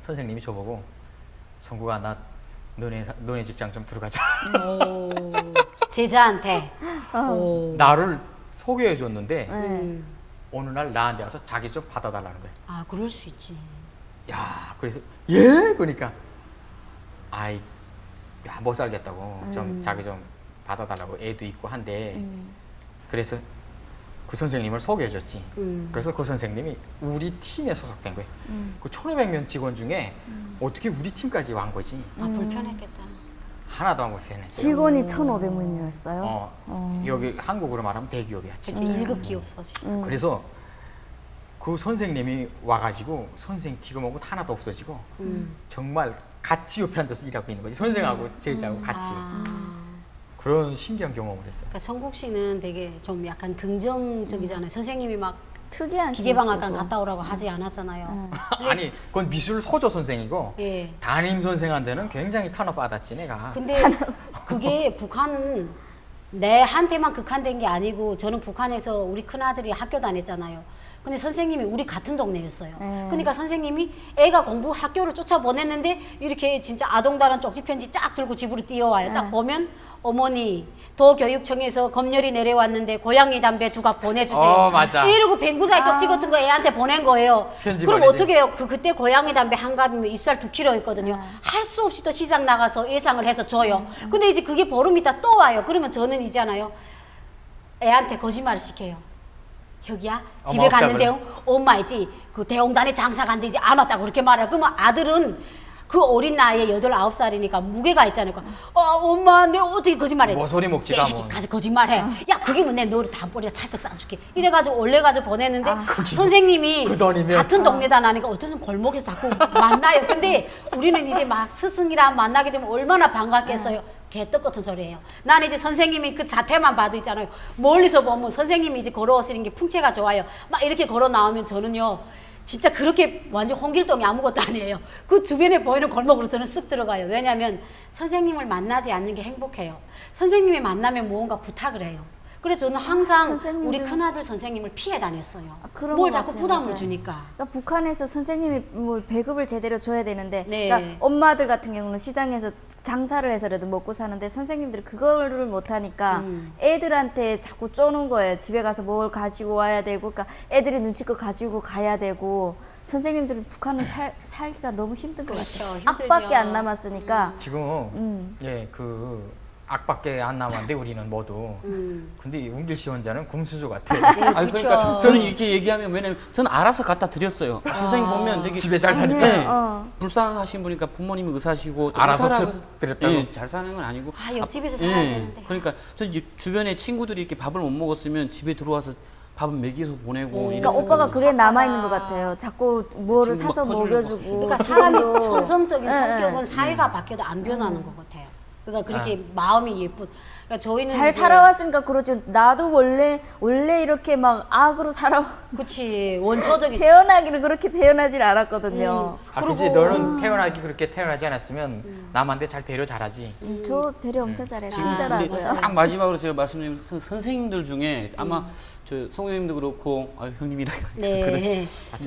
선생님이 저보고 성구가 나 너네 직장 좀 들어가자. 오, 제자한테. 오. 나를 소개해 줬는데 어느 날 나한테 와서 자기 좀 받아달라는 거예요. 아, 그럴 수 있지. 야, 그래서 예? 그러니까 아이, 야, 못 살겠다고 좀 자기 좀 받아달라고 애도 있고 한데 그래서 그 선생님을 소개해줬지. 그래서 그 선생님이 우리 팀에 소속된 거예요. 그 1,500명 직원 중에 어떻게 우리 팀까지 완 거지? 아, 불편했겠다. 하나도 안 불편했어요. 직원이 1,500명이었어요. 여기 한국으로 말하면 대기업이야. 그치, 1급 기업서지. 그래서 그 선생님이 와가지고 선생 지금하고 하나도 없어지고 정말 같이 옆에 앉아서 일하고 있는 거지. 선생하고 제자하고 같이. 그런 신기한 경험을 했어요. 그러니까 성국 씨는 되게 좀 약간 긍정적이잖아요. 선생님이 막 특이한 기계방학관 케이스고. 갔다 오라고 하지 않았잖아요. 아니 그건 미술 소조 선생이고 예. 담임 선생한테는 굉장히 탄압받았지 내가. 근데 그게 북한은 내한테만 극한된 게 아니고 저는 북한에서 우리 큰아들이 학교 다녔잖아요. 근데 선생님이 우리 같은 동네였어요. 그러니까 선생님이 애가 공부 학교를 쫓아보냈는데 이렇게 진짜 아동다란 쪽지 편지 쫙 들고 집으로 뛰어와요. 딱 보면 어머니 도교육청에서 검열이 내려왔는데 고양이 담배 2갑 보내주세요. 맞아. 이러고 뱅구자에 쪽지 같은 거 애한테 보낸 거예요. 편지 그럼 걸리지. 어떻게 해요? 그때 고양이 담배 한 갑이면 입살 2kg였거든요. 할 수 없이 또 시장 나가서 예상을 해서 줘요. 근데 이제 그게 보름 있다 또 와요. 그러면 저는 있잖아요. 애한테 거짓말을 시켜요. 혁이야 집에 없다 갔는데요. 엄마 있지 그 대홍단에 장사 간데 이제 안 왔다고 그렇게 말해요. 그러면 아들은 그 어린 나이에 8, 9살이니까 무게가 있잖아요. 엄마 내가 어떻게 거짓말해. 모서리 먹지가 야, 이 새끼 뭐. 가서 거짓말해. 야 그게 뭐 내 너를 다음번에 찰떡 싸줄게. 이래가지고 올려가지고 보냈는데 선생님이 그 돈이면? 같은 동네다 나니까 어떤 골목에서 자꾸 만나요. 근데 우리는 이제 막 스승이랑 만나게 되면 얼마나 반갑겠어요. 개떡 같은 소리예요. 나는 이제 선생님이 그 자태만 봐도 있잖아요. 멀리서 보면 선생님이 이제 걸어오시는 게 풍채가 좋아요. 막 이렇게 걸어 나오면 저는요. 진짜 그렇게 완전 홍길동이 아무것도 아니에요. 그 주변에 보이는 골목으로 저는 쓱 들어가요. 왜냐하면 선생님을 만나지 않는 게 행복해요. 선생님이 만나면 무언가 부탁을 해요. 그래서 저는 항상 선생님들- 우리 큰아들 선생님을 피해 다녔어요. 그런 뭘 것 자꾸 같아요. 부담을 맞아요. 주니까. 그러니까 북한에서 선생님이 뭐 배급을 제대로 줘야 되는데, 네. 그러니까 엄마들 같은 경우는 시장에서 장사를 해서라도 먹고 사는데 선생님들이 그거를 못 하니까 애들한테 자꾸 쪼는 거예요. 집에 가서 뭘 가지고 와야 되고, 그러니까 애들이 눈치껏 가지고 가야 되고, 선생님들은 북한은 살기가 너무 힘든 것 그렇죠. 같아요. 힘들죠. 악밖에 안 남았으니까. 지금 그 악밖에 안 남았는데 우리는 모두. 근데 우길씨 혼자는 금수저 같아. 아니 그쵸. 그러니까 저는 이렇게 얘기하면 왜냐면 저는 알아서 갖다 드렸어요. 선생님 보면 되게 집에 잘 사니까. 네. 불쌍하신 분이니까 부모님이 의사시고 또 알아서 의사라고 드렸다고? 예, 잘 사는 건 아니고. 아, 옆집에서 살아야 되는데. 그러니까 저 이제 주변에 친구들이 이렇게 밥을 못 먹었으면 집에 들어와서 밥은 먹여서 보내고. 그러니까 이랬어요. 오빠가 그게 착하다. 남아 있는 것 같아요. 자꾸 뭐를 지금 막 사서 퍼주려고. 먹여주고. 그러니까 사람이 지금도. 천성적인 예, 성격은 예. 사회가 바뀌어도 안 변하는 것 같아요. 그러니까 그렇게 마음이 예쁜. 그러니까 저희는 잘 이제 살아왔으니까 그러죠. 나도 원래 이렇게 막 악으로 살아 그치 원초적인 태어나기는 그렇게 태어나질 않았거든요. 아, 그렇지. 너는 태어나기 그렇게 태어나지 않았으면 남한테 잘 배려 잘하지. 저 배려 엄청 잘해요. 근데 친절하고요. 딱 마지막으로 제가 말씀드린 선생님들 중에 아마 저 송영님도 그렇고 형님이라 네.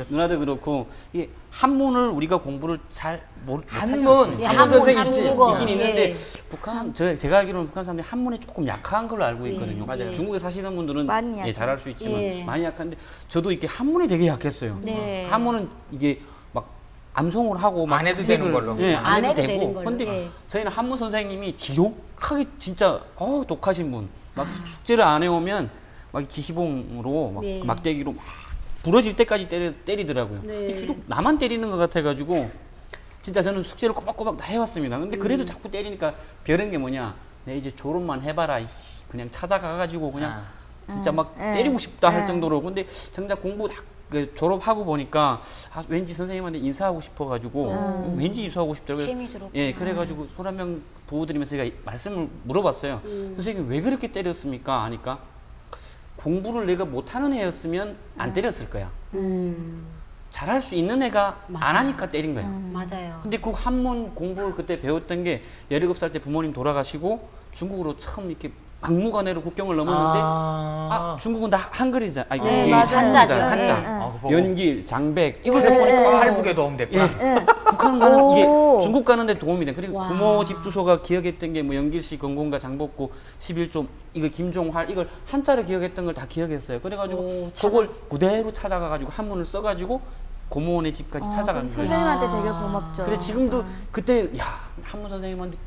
누나도 그렇고 이게 한문을 우리가 공부를 잘 한문, 예, 한문 한문, 선생 있지. 중국어. 있긴 있는데 예. 북한 제가 알기로는 북한 사람들이 한문에 조금 약한 걸로 알고 있거든요. 맞아요. 중국에 사시는 분들은 많이 약해요. 잘할 수 있지만 예. 많이 약한데 저도 이렇게 한문이 되게 약했어요. 네. 한문은 이게 막 암송을 하고 막 안 해도 그 되는 얘기를- 걸로. 예, 안 안 해도 해도 되는 되고. 걸로, 근데 예. 저희는 한문 선생님이 지독하게 진짜 독하신 분. 막 숙제를 안 해오면 막 지시봉으로 막 네. 막대기로 막 부러질 때까지 때리더라고요. 네. 주로 나만 때리는 것 같아가지고 진짜 저는 숙제를 꼬박꼬박 다 해왔습니다. 근데 그래도 자꾸 때리니까 별은 게 뭐냐? 내 이제 졸업만 해봐라. 이씨. 그냥 찾아가가지고 그냥 진짜 막 때리고 싶다 할 정도로. 근데 정작 공부 다 졸업하고 보니까 왠지 선생님한테 인사하고 싶어가지고 왠지 인사하고 싶더라고요. 재미 들었구나. 예, 그래가지고 손 한 명 부어드리면서 제가 말씀을 물어봤어요. 선생님 왜 그렇게 때렸습니까? 하니까 공부를 내가 못하는 애였으면 안 때렸을 거야. 잘할 수 있는 애가 안 하니까 때린 거야. 맞아요. 근데 그 한문 공부를 그때 배웠던 게 17살 때 부모님 돌아가시고 중국으로 처음 이렇게 막무가내로 국경을 넘었는데 중국은 다 한글이잖아. 아니, 네, 이게 맞아요. 한자죠. 한자잖아, 한자. 네, 네. 아, 그거 보고 연길, 장백 이걸 이걸 다 보니까 할북에 도움됐구나. 예. 북한 가는 오. 이게 중국 가는데 도움이 돼. 그리고 와. 부모 집 주소가 기억했던 게 뭐 영길시 건공가 장복구 11조 이거 김종활 이걸 한자로 기억했던 걸 다 기억했어요. 그래가지고 오, 그걸 그대로 찾아가가지고 한문을 써가지고 고모네 집까지 찾아가는 거예요. 선생님한테 되게 고맙죠. 그래 지금도 그때 야 한문 선생님한테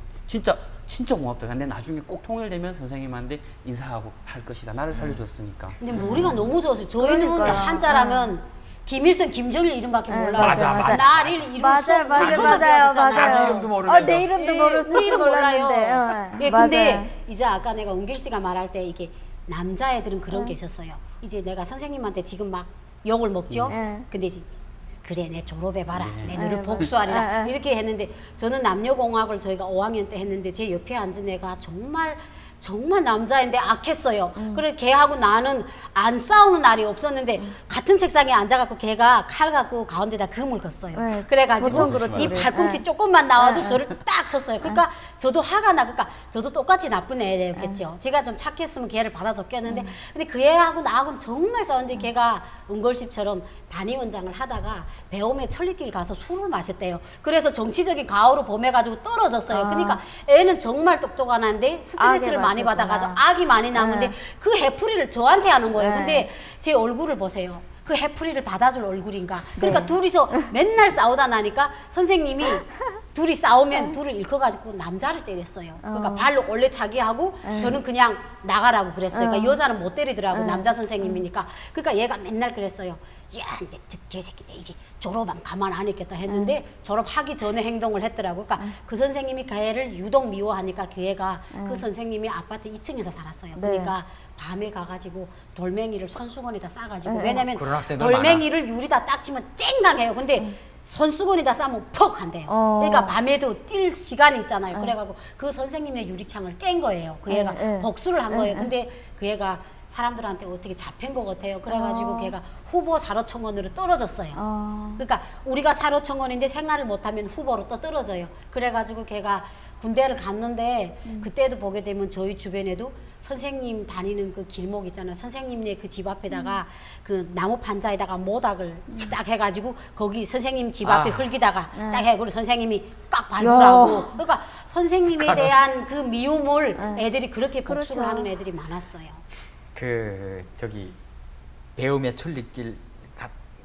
진짜 고맙다. 근데 나중에 꼭 통일되면 선생님한테 인사하고 할 것이다. 나를 살려줬으니까. 근데 머리가 너무 좋았어요. 저희는 그러니까요. 한자라면 김일성, 김정일 이름밖에 몰라요. 맞아. 나를 이룰 수 맞아요, 없는 맞아요. 자기 이름도 모르면서. 내 이름도 모를 줄 우리 이름 몰라요. 몰랐는데. 예, 맞아요. 근데 이제 아까 내가 웅길 씨가 말할 때 이게 남자애들은 그런 게 있었어요. 이제 내가 선생님한테 지금 막 욕을 먹죠. 근데 이제 그래 내 졸업해봐라. 내 너를 복수하리라. 이렇게 했는데 저는 남녀공학을 저희가 5학년 때 했는데 제 옆에 앉은 애가 정말 남자인데 악했어요. 그래 걔하고 나는 안 싸우는 날이 없었는데 같은 책상에 앉아갖고 걔가 칼 갖고 가운데다 금을 걷어요. 네, 그래가지고 보통 그렇죠, 이 우리. 발꿈치 네. 조금만 나와도 저를 딱 쳤어요. 그러니까 저도 화가 나. 그러니까 저도 똑같이 나쁜 애였겠죠. 제가 좀 착했으면 걔를 받아줬겠는데 근데 그 애하고 나하고는 정말 싸웠는데 걔가 은걸씨처럼 단위원장을 하다가 배움의 천리길 가서 술을 마셨대요. 그래서 정치적인 가오로 범해가지고 떨어졌어요. 그러니까 애는 정말 똑똑한 애인데 스트레스를 악에 많이 맞췄구나. 받아가지고 악이 많이 나는데 그 해프리를 저한테 하는 거예요. 네. 근데 제 얼굴을 보세요. 그 해프리를 받아줄 얼굴인가. 그러니까 둘이서 맨날 싸우다 나니까 선생님이 둘이 싸우면 둘을 일컬어가지고 남자를 때렸어요. 그러니까 발로 올려차기 하고 저는 그냥 나가라고 그랬어요. 그러니까 여자는 못 때리더라고. 남자 선생님이니까. 그러니까 얘가 맨날 그랬어요. 야, 근데 저 개새끼 내 이제 졸업하면 가만 안 있겠다 했는데 졸업하기 전에 행동을 했더라고. 그러니까 그 선생님이 그 애를 유독 미워하니까 그 애가 그 선생님이 아파트 2층에서 살았어요. 네. 그러니까 밤에 가가지고 돌멩이를 손수건에다 싸가지고 왜냐면 그런 학생들 돌멩이를 유리다 딱 치면 쨍강해요. 근데 손수건에다 싸면 퍽 한대요. 그러니까 밤에도 뛸 시간이 있잖아요. 그래가지고 그 선생님의 유리창을 깬 거예요. 그 애가 복수를 한 거예요. 근데 그 애가 사람들한테 어떻게 잡힌 것 같아요. 그래가지고 걔가 후보 사로청원으로 떨어졌어요. 그러니까 우리가 사로청원인데 생활을 못하면 후보로 또 떨어져요. 그래가지고 걔가 군대를 갔는데 그때도 보게 되면 저희 주변에도 선생님 다니는 그 길목 있잖아요. 선생님네 그 집 앞에다가 그 나무 판자에다가 모닥을 딱 해가지고 거기 선생님 집 앞에 흙이다가 딱 해. 그리고 선생님이 꽉 밟으라고. 그러니까 선생님에 대한 그 미움을 애들이 그렇게 복수를 그렇죠. 하는 애들이 많았어요. 저기 배움의 천리길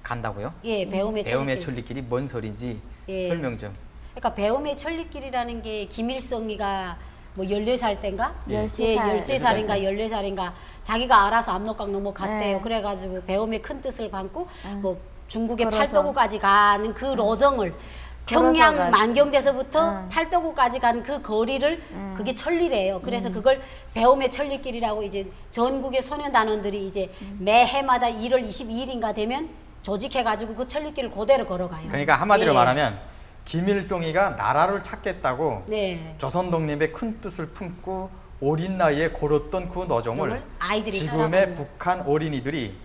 간다고요? 예, 배움의 천리길. 천리길이 뭔 소리인지 예. 설명 좀. 그러니까 배움의 천리길이라는 게 김일성이가 뭐 14살 땐가? 13살. 예, 13살인가 14살인가 자기가 알아서 압록강 넘어갔대요. 네. 그래가지고 배움의 큰 뜻을 담고 뭐 중국의 걸어서. 팔도구까지 가는 그 로정을 걸어서 평양 가지. 만경대서부터 팔도구까지 간 그 거리를 그게 천리래요. 그래서 그걸 배움의 천리길이라고 이제 전국의 소년단원들이 이제 매해마다 1월 22일인가 되면 조직해가지고 그 천리길을 그대로 걸어가요. 그러니까 한마디로 예. 말하면 김일성이가 나라를 찾겠다고 네. 조선 독립의 큰 뜻을 품고 어린 나이에 걸었던 그 노정을 이걸 아이들이 지금의 따라가는. 북한 어린이들이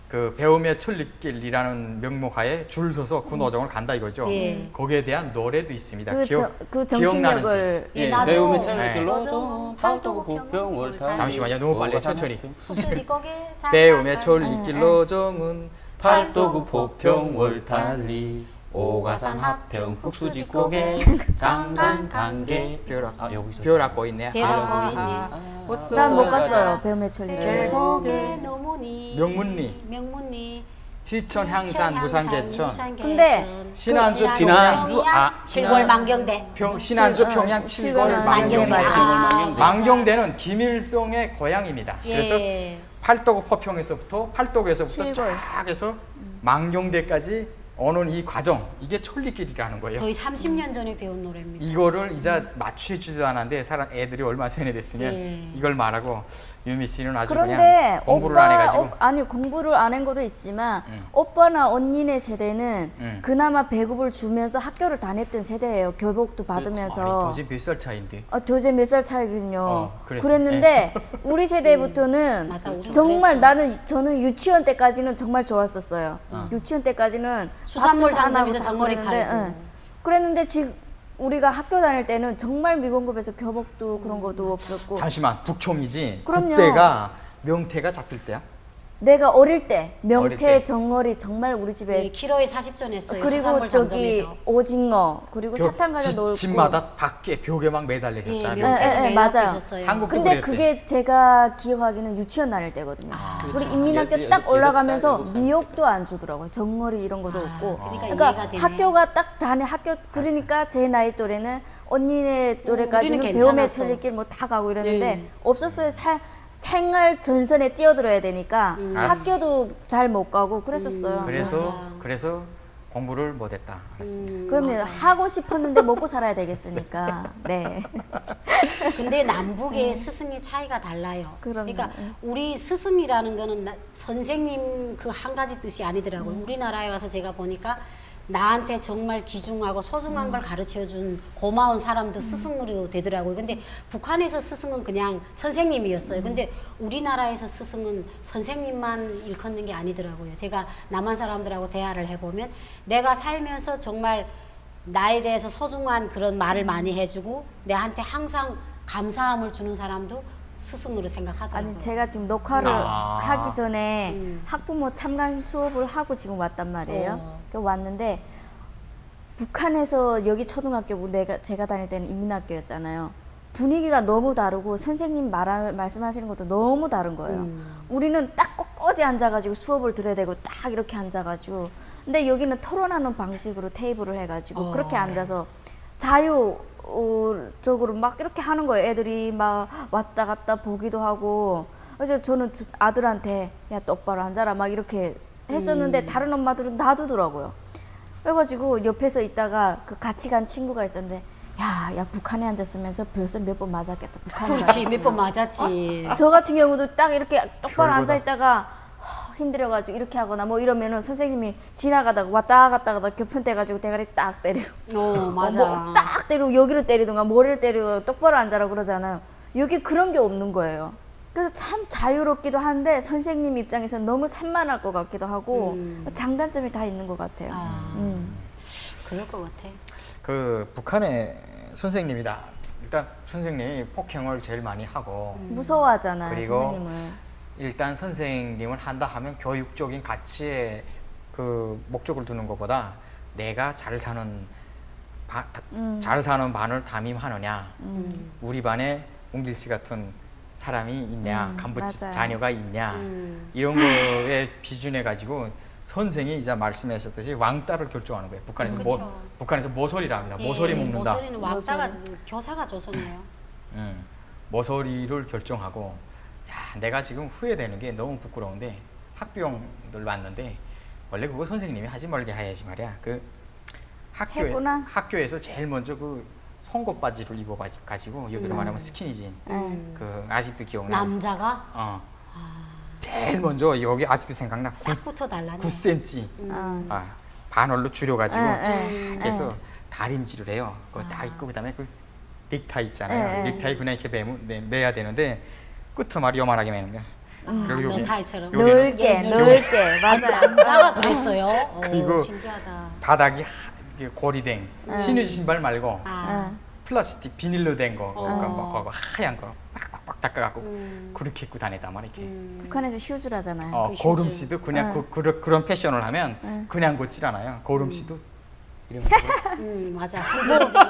그 배움의 천리길이라는 명목하에 줄 서서 그 노정을 간다 이거죠. 예. 거기에 대한 노래도 있습니다. 그 기억나는지. 정신력을 예, 나도 배움의 맞아. 천리길로 팔도구 부평 월탄. 잠시만요. 너무 빨리 천천히. 국수지고개 배움의 천리길 노정은 팔도구 포평 월탈리 오가산 합평 흑수지고개 장강 강계 여기 있었어. 벼락고 있네. 배라고 있네. 난 못 갔어요. 배움의 천리길. 계곡에 노무니 명문리 희천 향산 무산계천 근데 신안주 지난주 칠골 만경대 신안주 평양 칠골 만경대. 만경대. 만경대는 김일성의 고향입니다. 그래서 예. 팔도구 포평에서부터 칠골. 쫙 해서 만경대까지 오는 이 과정, 이게 천리길이라는 거예요. 저희 30년 전에 배운 노래입니다. 이거를 이제 맞추지도 않았는데 사람 애들이 얼마 세뇌됐으면 예. 이걸 말하고 유미 씨는 아주 그런데 그냥 공부를 안 해가지고 아니 공부를 안 한 것도 있지만 오빠나 언니네 세대는 그나마 배급을 주면서 학교를 다녔던 세대예요. 교복도 받으면서. 도대체 몇 살 차이인데? 도저히 몇 살 차이군요. 그랬어. 그랬는데 우리 세대부터는 맞아, 우리는 정말 그랬어. 저는 유치원 때까지는 정말 좋았었어요. 유치원 때까지는 수산물 밥도 다 나고 상점에서 다 전거리 그랬는데, 팔고. 응. 그랬는데 지금 우리가 학교 다닐 때는 정말 미공급해서 교복도 그런 것도 없었고. 잠시만 북총이지. 그럼요. 그때가 명태가 잡힐 때야? 내가 어릴 때 명태, 어릴 때. 정어리 정말 우리 집에 예, 키로에 40전 했어요. 그리고 수산물 저기 상점에서. 오징어 그리고 사탕 과자 넣고 집마다 밖에 벽에 막 매달려 예, 있었잖아요. 명태를 예, 매일 맞아요. 갖고 있었어요. 한국- 근데 그랬대. 그게 제가 기억하기는 유치원 다닐 때거든요. 우리 인민학교 여- 딱 여- 올라가면서 여덟 살, 일곱 살 미역도 안 주더라고요. 정어리 이런 것도 없고. 그러니까 그러니까 이해가 되네. 학교가 딱 다니 학교 그러니까 제 나이 또래는 언니네 또래까지는 우리는 배움의 괜찮았어. 천리길 뭐 다 가고 이랬는데 네. 없었어요. 생활 전선에 뛰어들어야 되니까 알았어. 학교도 잘 못 가고 그랬었어요. 그래서 공부를 못했다. 알았습니다. 그러면 하고 싶었는데 먹고 살아야 되겠으니까. 네. 근데 남북의 스승의 차이가 달라요. 그럼요. 그러니까 우리 스승이라는 거는 선생님 그 한 가지 뜻이 아니더라고요. 우리나라에 와서 제가 보니까 나한테 정말 귀중하고 소중한 걸 가르쳐 준 고마운 사람도 스승으로 되더라고요. 근데 북한에서 스승은 그냥 선생님이었어요. 근데 우리나라에서 스승은 선생님만 일컫는 게 아니더라고요. 제가 남한 사람들하고 대화를 해보면 내가 살면서 정말 나에 대해서 소중한 그런 말을 많이 해주고 내한테 항상 감사함을 주는 사람도 스승으로 생각하더라고요. 아니 제가 지금 녹화를 아. 하기 전에 학부모 참관 수업을 하고 지금 왔단 말이에요. 그 왔는데 북한에서 여기 초등학교 제가 다닐 때는 인민학교였잖아요. 분위기가 너무 다르고 선생님 말씀하시는 것도 너무 다른 거예요. 우리는 딱 꼿꼿이 앉아가지고 수업을 들어야 되고 딱 이렇게 앉아가지고 근데 여기는 토론하는 방식으로 테이블을 해가지고 그렇게 앉아서 자유적으로 막 이렇게 하는 거예요. 애들이 막 왔다 갔다 보기도 하고 그래서 저는 아들한테 야 똑바로 앉아라 막 이렇게 했었는데 다른 엄마들은 놔두더라고요. 그래가지고 옆에서 있다가 그 같이 간 친구가 있었는데 야 북한에 앉았으면 저 벌써 몇 번 맞았겠다. 북한에 그렇지 갔으면. 몇 번 맞았지. 저 같은 경우도 딱 이렇게 똑바로 별거다. 앉아 있다가 힘들어가지고 이렇게 하거나 뭐 이러면은 선생님이 지나가다가 왔다 갔다 하다가 교편돼가지고 대가리 딱 때리고 맞아. 뭐 딱 때리고 여기를 때리든가 머리를 때리고 똑바로 앉아라 그러잖아요. 여기 그런 게 없는 거예요. 그래서 참 자유롭기도 한데 선생님 입장에서는 너무 산만할 것 같기도 하고 장단점이 다 있는 것 같아요. 그럴 것 같아. 그 북한의 선생님이다. 일단 선생님이 폭행을 제일 많이 하고 무서워하잖아요, 그리고 선생님을. 일단 선생님을 한다 하면 교육적인 가치에 그 목적을 두는 것보다 내가 잘 사는 잘 사는 반을 담임하느냐, 우리 반에 웅길 씨 같은 사람이 있냐, 간부집 맞아요. 자녀가 있냐 이런 거에 비준해 가지고 선생이 이제 말씀하셨듯이 왕따를 결정하는 거예요. 북한에서 모서리라 합니다. 모서리 먹는다. 모서리는 왕따가 교사가 조선이에요. 모서리를 결정하고 야 내가 지금 후회되는 게 너무 부끄러운데 학부형들 왔는데 원래 그거 선생님이 하지 말게 해야지 말이야. 그 했구나. 학교에서 제일 먼저 그 송곳 바지를 입어 가지고 여기로 말하면 스키니진. 그 아직도 기억나. 남자가 제일 먼저 여기 아직도 생각나. 싹 붙어 달라네. 9cm 반월로 줄여가지고 쫙 해서 다림질을 해요. 그거 딱 입고 그다음에 그 넥타이 있잖아요. 넥타이 그냥 이렇게 매야 되는데 끝머리 요만하게 매는 거야. 그리고 여기 넥타이처럼. 넓게 맞아. 남자가 그랬어요. 그리고 신기하다. 바닥이 이게 고리댕 신으시 신발 말고 아, 플라스틱 비닐로 된 거, 그러니까 뭐 그거 하얀 거 빡빡빡 닦아갖고 그렇게 입고 다니다 말이야. 이렇게. 북한에서 휴즈라잖아요. 그 휴즈. 고름 씨도 그냥 그런 패션을 하면 그냥 걷질 않아요. 고름 씨도 이런 거. 맞아.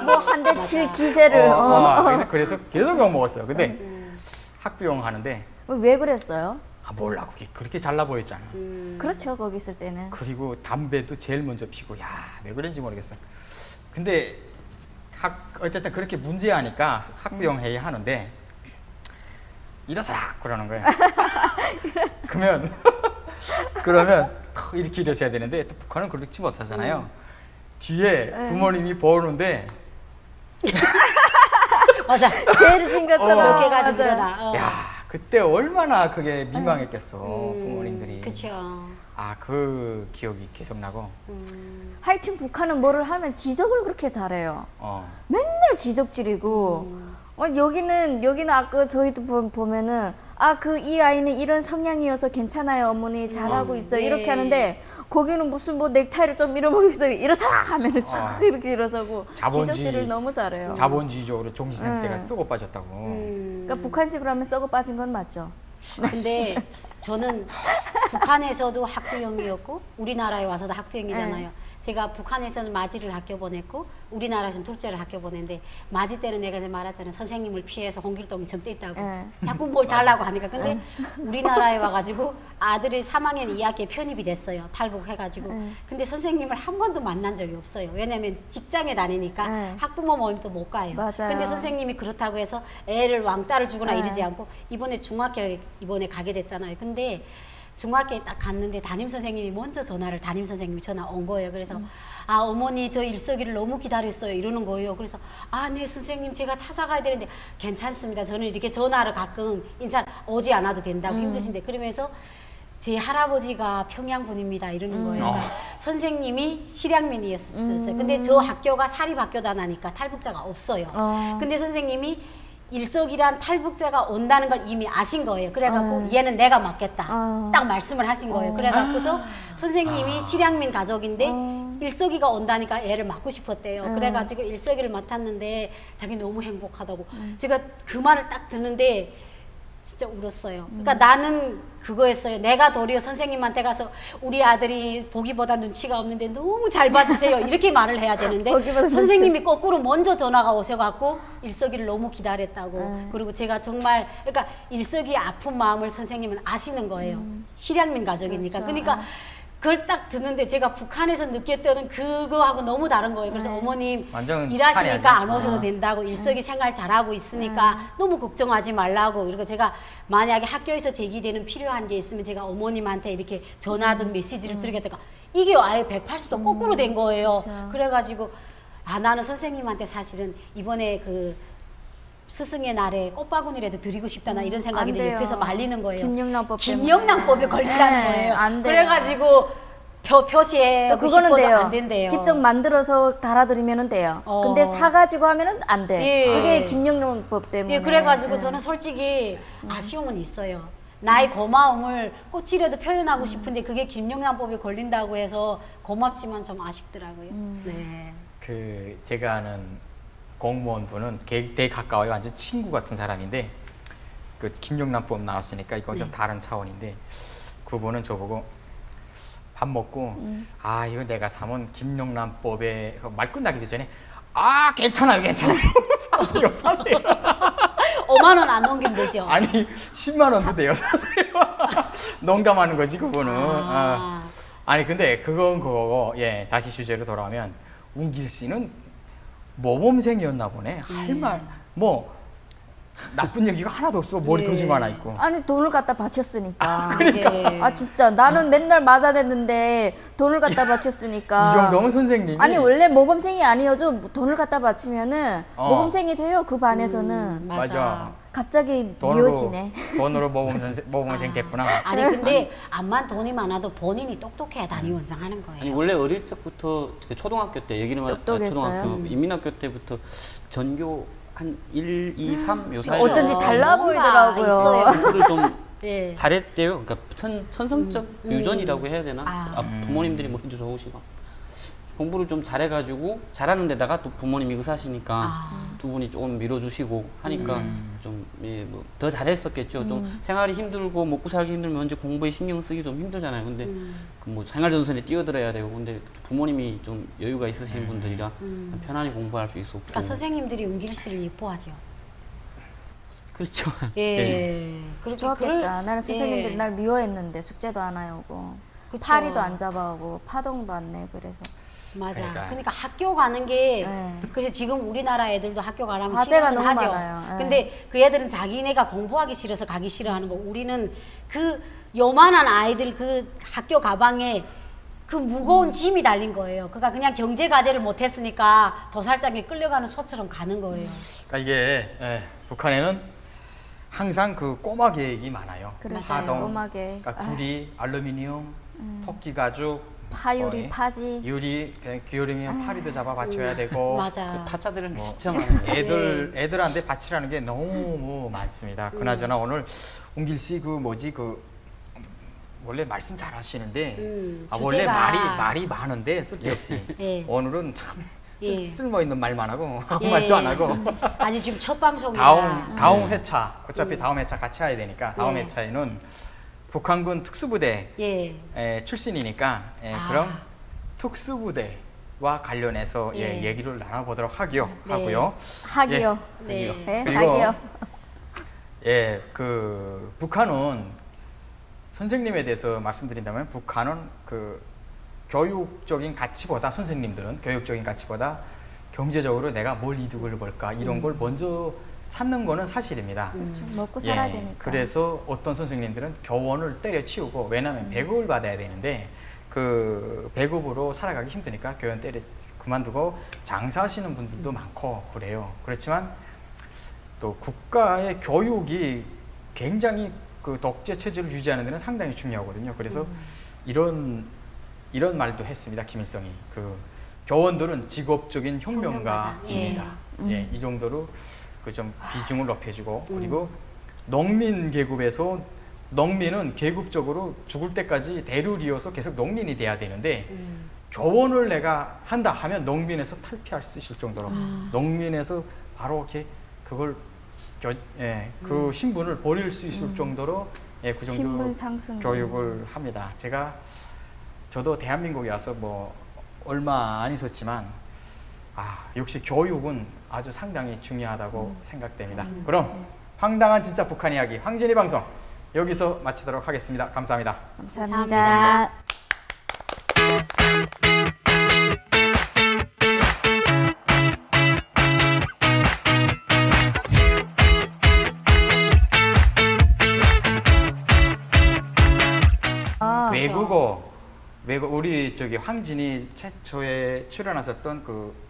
뭐 한 대 칠 기세를. 그래서 계속 욕 먹었어요. 근데 학부형 하는데 왜 그랬어요? 몰라 그게 그렇게 잘나 보였잖아. 그렇죠, 거기 있을 때는. 그리고 담배도 제일 먼저 피고 왜 그런지 모르겠어. 근데 어쨌든 그렇게 문제하니까 학부형 회의 하는데 일어서라 그러는 거예요. 그러면 턱 이렇게 일어서야 되는데 또 북한은 그렇지 못하잖아요. 뒤에 부모님이 보는데 맞아. 제일 진 것처럼. 그렇게 가지고 맞아요. 일어나. 야 그때 얼마나 그게 민망했겠어 부모님들이. 그렇죠. 그 기억이 계속 나고. 하여튼 북한은 뭐를 하면 지적을 그렇게 잘해요. 맨날 지적질이고. 여기는 아까 저희도 보면은 이 아이는 이런 성향이어서 괜찮아요 어머니 잘하고 있어요 네. 이렇게 하는데 거기는 무슨 뭐 넥타이를 좀 잃어버리겠어 이러서라 하면은 쫙 이렇게 일어서고 지적질을 너무 잘해요. 자본주의적으로 종시생 때가 썩어 빠졌다고. 그러니까 북한식으로 하면 썩어 빠진 건 맞죠. 근데 저는 북한에서도 학부형이었고 우리나라에 와서도 학부형이잖아요. 제가 북한에서는 마지를 학교 보냈고 우리나라에서는 둘째를 학교 보냈는데 마지 때는 내가 말했잖아요. 선생님을 피해서 홍길동이 점때 있다고. 자꾸 뭘 달라고 하니까. 근데 우리나라에 와가지고 아들이 3학년 2학기에 편입이 됐어요. 탈북해가지고. 근데 선생님을 한 번도 만난 적이 없어요. 왜냐면 직장에 다니니까 학부모 모임도 못 가요. 맞아요. 근데 선생님이 그렇다고 해서 애를 왕따를 주거나 이러지 않고 이번에 중학교에 이번에 가게 됐잖아요. 근데 중학교에 딱 갔는데 담임 선생님이 먼저 담임 선생님이 전화 온 거예요. 그래서 아 어머니 저 일서기를 너무 기다렸어요 이러는 거예요. 그래서 아 네 선생님 제가 찾아가야 되는데 괜찮습니다. 저는 이렇게 전화를 가끔 인사 오지 않아도 된다고 힘드신데 그러면서 제 할아버지가 평양 분입니다 이러는 거예요. 그러니까 선생님이 실향민이었어요. 근데 저 학교가 사립학교다 나니까 탈북자가 없어요. 근데 선생님이 일석이란 탈북자가 온다는 걸 이미 아신 거예요. 그래갖고 얘는 내가 맡겠다. 딱 말씀을 하신 거예요. 그래갖고서 선생님이 실향민 가족인데 일석이가 온다니까 애를 맡고 싶었대요. 그래가지고 일석이를 맡았는데 자기 너무 행복하다고. 제가 그 말을 딱 듣는데 진짜 울었어요. 그러니까 나는 그거였어요. 내가 도리어 선생님한테 가서 우리 아들이 보기보다 눈치가 없는데 너무 잘 봐주세요. 이렇게 말을 해야 되는데 선생님이 거꾸로 먼저 전화가 오셔갖고 일석이를 너무 기다렸다고. 그리고 제가 정말 그러니까 일석이의 아픈 마음을 선생님은 아시는 거예요. 실향민 가족이니까. 그렇죠. 그러니까 그걸 딱 듣는데 제가 북한에서 느꼈던 그거하고 너무 다른 거예요. 그래서 어머님 완전 일하시니까 안 북한이 오셔도 된다고 일석이 생활 잘하고 있으니까 너무 걱정하지 말라고. 그리고 제가 만약에 학교에서 제기되는 필요한 게 있으면 제가 어머님한테 이렇게 전화든 메시지를 드리겠다가 이게 아예 180도 거꾸로 된 거예요. 그래가지고 아 나는 선생님한테 사실은 이번에 그 스승의 날에 꽃바구니라도 드리고 싶다 나 이런 생각이 안 있는데 돼요. 옆에서 말리는 거예요. 김영란법 때문에. 김영란법에 걸리라는 거예요. 안 돼요. 그래가지고 표시에 또 그거는 돼요. 안 된대요. 직접 만들어서 달아드리면 돼요. 근데 사가지고 하면은 안 돼. 예. 그게 김영란법 때문에. 예, 그래가지고 저는 솔직히 아쉬움은 있어요. 나의 고마움을 꽃이라도 표현하고 싶은데 그게 김영란법에 걸린다고 해서 고맙지만 좀 아쉽더라고요. 네. 그 제가 아는 공무원 분은 되게 가까워요. 완전 친구 같은 사람인데 그 김영란법 나왔으니까 이건 좀 다른 차원인데 그분은 저보고 밥 먹고 아 이거 내가 사면 김영란법에 말 끝나기 전에 아 괜찮아요 사세요 5만 원 안 넘기면 되죠. 아니 10만 원도 돼요 사세요 농담하는 거지 그분은 아니 근데 그건 그거고 예 다시 주제로 돌아오면 운길 씨는 모범생이었나 보네 할 말 뭐 나쁜 얘기가 하나도 없어 머리 터지만 하나 있고 아니 돈을 갖다 바쳤으니까. 그러니까. 아 진짜 나는 맨날 맞아냈는데 돈을 갖다 바쳤으니까. 이 정도면 선생님이 아니 원래 모범생이 아니어도 돈을 갖다 바치면은 모범생이 돼요 그 반에서는. 맞아 갑자기 돈으로 미워지네. 돈으로 모범생 됐구나 아니 근데 암만 돈이 많아도 본인이 똑똑해야 단위원장 하는 거예요. 아니 원래 어릴 적부터 그 초등학교 때 얘기는 똑똑했어요. 초등학교 인민학교 때부터 전교 한 1, 2, 3 요 사이 어쩐지 달라 뭔가 보이더라고요. 있어요. 공부를 좀 예. 잘했대요. 그러니까 천성적 유전이라고 해야 되나? 아. 부모님들이 머리도 좋으시고 공부를 좀 잘해가지고 잘하는 데다가 또 부모님이 의사시니까 두 분이 조금 밀어주시고 하니까 좀 뭐 더 잘했었겠죠. 좀 생활이 힘들고 먹고 살기 힘들면 언제 공부에 신경 쓰기 좀 힘들잖아요. 근데 그 뭐 생활전선에 뛰어들어야 되고 근데 부모님이 좀 여유가 있으신 분들이라 편안히 공부할 수 있었고. 그러니까 선생님들이 은길 씨를 예뻐하죠. 그렇죠. 예. 그렇게 좋았겠다. 나는 선생님들이 예. 날 미워했는데 숙제도 안 해오고 그쵸. 파리도 안 잡아오고 파동도 안 내고 그래서 맞아. 그러니까. 그러니까 학교 가는 게 네. 그래서 지금 우리나라 애들도 학교 가라면 과제가 싫어는 너무 하죠. 많아요. 네. 근데 그 애들은 자기네가 공부하기 싫어서 가기 싫어하는 거. 우리는 그 요만한 아이들 그 학교 가방에 그 무거운 짐이 달린 거예요. 그러니까 그냥 경제 과제를 못 했으니까 도살장에 끌려가는 소처럼 가는 거예요. 그러니까 이게 북한에는 항상 그 꼬마 계획이 많아요 그래서 파동 꼬마게 그러니까 구리 알루미늄 토끼 가죽 파유리 뭐, 파지 유리 기울이면 파리도 잡아 받쳐야 되고 맞아. 타짜들은 뭐, 진짜 많아요. 애들한테 바치라는 게 너무 많습니다. 그나저나 오늘 운길 씨 그 뭐지 그 원래 말씀 잘 하시는데 원래 주제가- 말이 많은데 쓸데없이 예. 오늘은 참 예. 쓸모 있는 말만 하고 아무 예. 말도 안 하고 아직 지금 첫 방송이라. 다음 회차 어차피 다음 회차 같이 해야 되니까 다음 예. 회차에는 북한군 특수부대 예. 출신이니까 그럼 특수부대와 관련해서 예. 얘기를 나눠보도록 하고요. 네. 하기요. 네. 네, 그리고 하기요. 그 북한은 선생님에 대해서 말씀드린다면 북한은 그 교육적인 가치보다 선생님들은 교육적인 가치보다 경제적으로 내가 뭘 이득을 볼까 이런 걸 먼저 찾는 거는 사실입니다. 좀 먹고 살아야 예, 되니까. 그래서 어떤 선생님들은 교원을 때려치우고 왜냐하면 배급을 받아야 되는데 그 배급으로 살아가기 힘드니까 교원 때려 그만두고 장사하시는 분들도 많고 그래요. 그렇지만 또 국가의 교육이 굉장히 그 독재 체제를 유지하는 데는 상당히 중요하거든요. 그래서 이런 말도 했습니다. 김일성이 그 교원들은 직업적인 혁명가입니다. 예, 이 정도로 그 좀 비중을 높여주고 그리고 농민 계급에서 농민은 계급적으로 죽을 때까지 대를 이어서 계속 농민이 돼야 되는데 교원을 내가 한다 하면 농민에서 탈피할 수 있을 정도로 농민에서 바로 이렇게 그걸 그 신분을 버릴 수 있을 정도로 그 정도 신분 상승 교육을 합니다. 저도 대한민국에 와서 뭐 얼마 안 있었지만 역시 교육은 아주 상당히 중요하다고 생각됩니다. 그럼 황당한 진짜 북한 이야기 황진이 방송 여기서 마치도록 하겠습니다. 감사합니다. 감사합니다. 외국 우리 저기 황진이 최초에 출연하셨던 그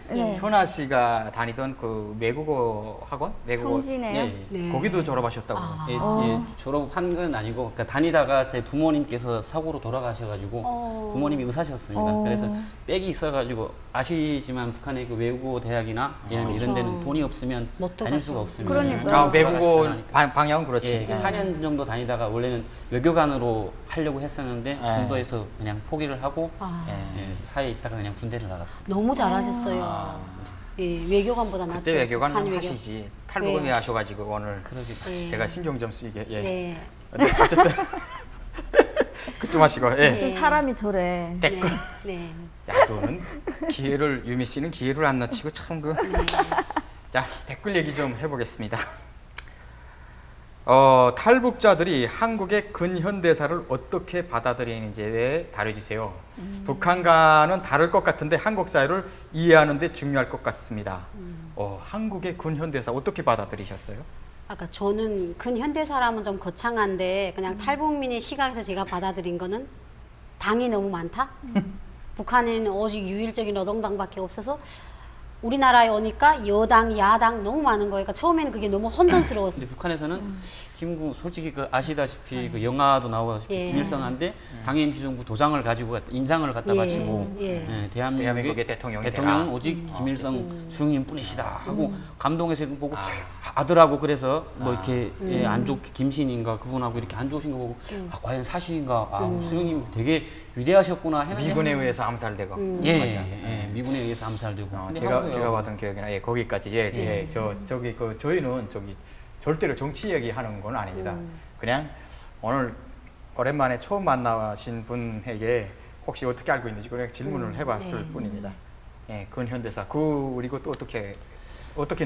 네. 선아 씨가 다니던 그 외국어 학원 청진이에요? 예, 네. 거기도 졸업하셨다고. 예, 졸업한 건 아니고 그러니까 다니다가 제 부모님께서 사고로 돌아가셔가지고 부모님이 의사셨습니다. 그래서 빽이 있어가지고 아시지만 북한의 그 외국어 대학이나 이런 데는 돈이 없으면 못 다닐 들어가죠. 수가 없습니다. 그러니까요. 외국어 방향은 그렇지. 예, 4년 정도 다니다가 원래는 외교관으로 하려고 했었는데 예. 중도에서 그냥 포기를 하고 예. 사회에 있다가 그냥 군대를 나갔습니다. 너무 잘하셨어요. 예, 외교관보다 낫죠. 그때 외교관 북한 좀 외교. 하시지. 탈북을 네. 왜 하셔가지고 오늘 예. 제가 신경 좀 쓰이게. 예. 네. 어쨌든 그좀 하시고. 예. 무슨 사람이 저래. 댓글. 네. 야, 너는 유미 씨는 기회를 안 놓치고 참 그. 자, 댓글 얘기 좀 해보겠습니다. 탈북자들이 한국의 근현대사를 어떻게 받아들이는지에 대해 다뤄주세요. 북한과는 다를 것 같은데 한국 사회를 이해하는 데 중요할 것 같습니다. 한국의 근현대사 어떻게 받아들이셨어요? 아까 저는 근현대사람은 좀 거창한데 그냥 탈북민의 시각에서 제가 받아들인 거는 당이 너무 많다. 북한에는 오직 유일적인 노동당밖에 없어서 우리나라에 오니까 여당, 야당 너무 많은 거예요. 그러니까 처음에는 그게 너무 혼돈스러웠어요. 근데 북한에서는 솔직히 그 아시다시피 그 영화도 나오다시피 예. 김일성한테 장애임시정부 도장을 가지고 인장을 갖다 예. 바치고 예. 대한민국의 대통령이 대통령은 되라. 오직 김일성 주석님뿐이시다 하고 감동해서 보고 아들하고 그래서 뭐 이렇게 안 좋게 김신인가 그분하고 이렇게 안 좋으신 거 보고 과연 사실인가 수령님 되게 위대하셨구나 했는데 미군에 의해서 암살되고. 예, 미군에 의해서 암살되고 근데 제가 받은 기억이나 거기까지 저희는 절대로 정치 얘기하는 건 아닙니다. 그냥 오늘 오랜만에 처음 만나신 분에게 혹시 어떻게 알고 있는지 그냥 질문을 해봤을 뿐입니다. 예, 근현대사 그리고 또 어떻게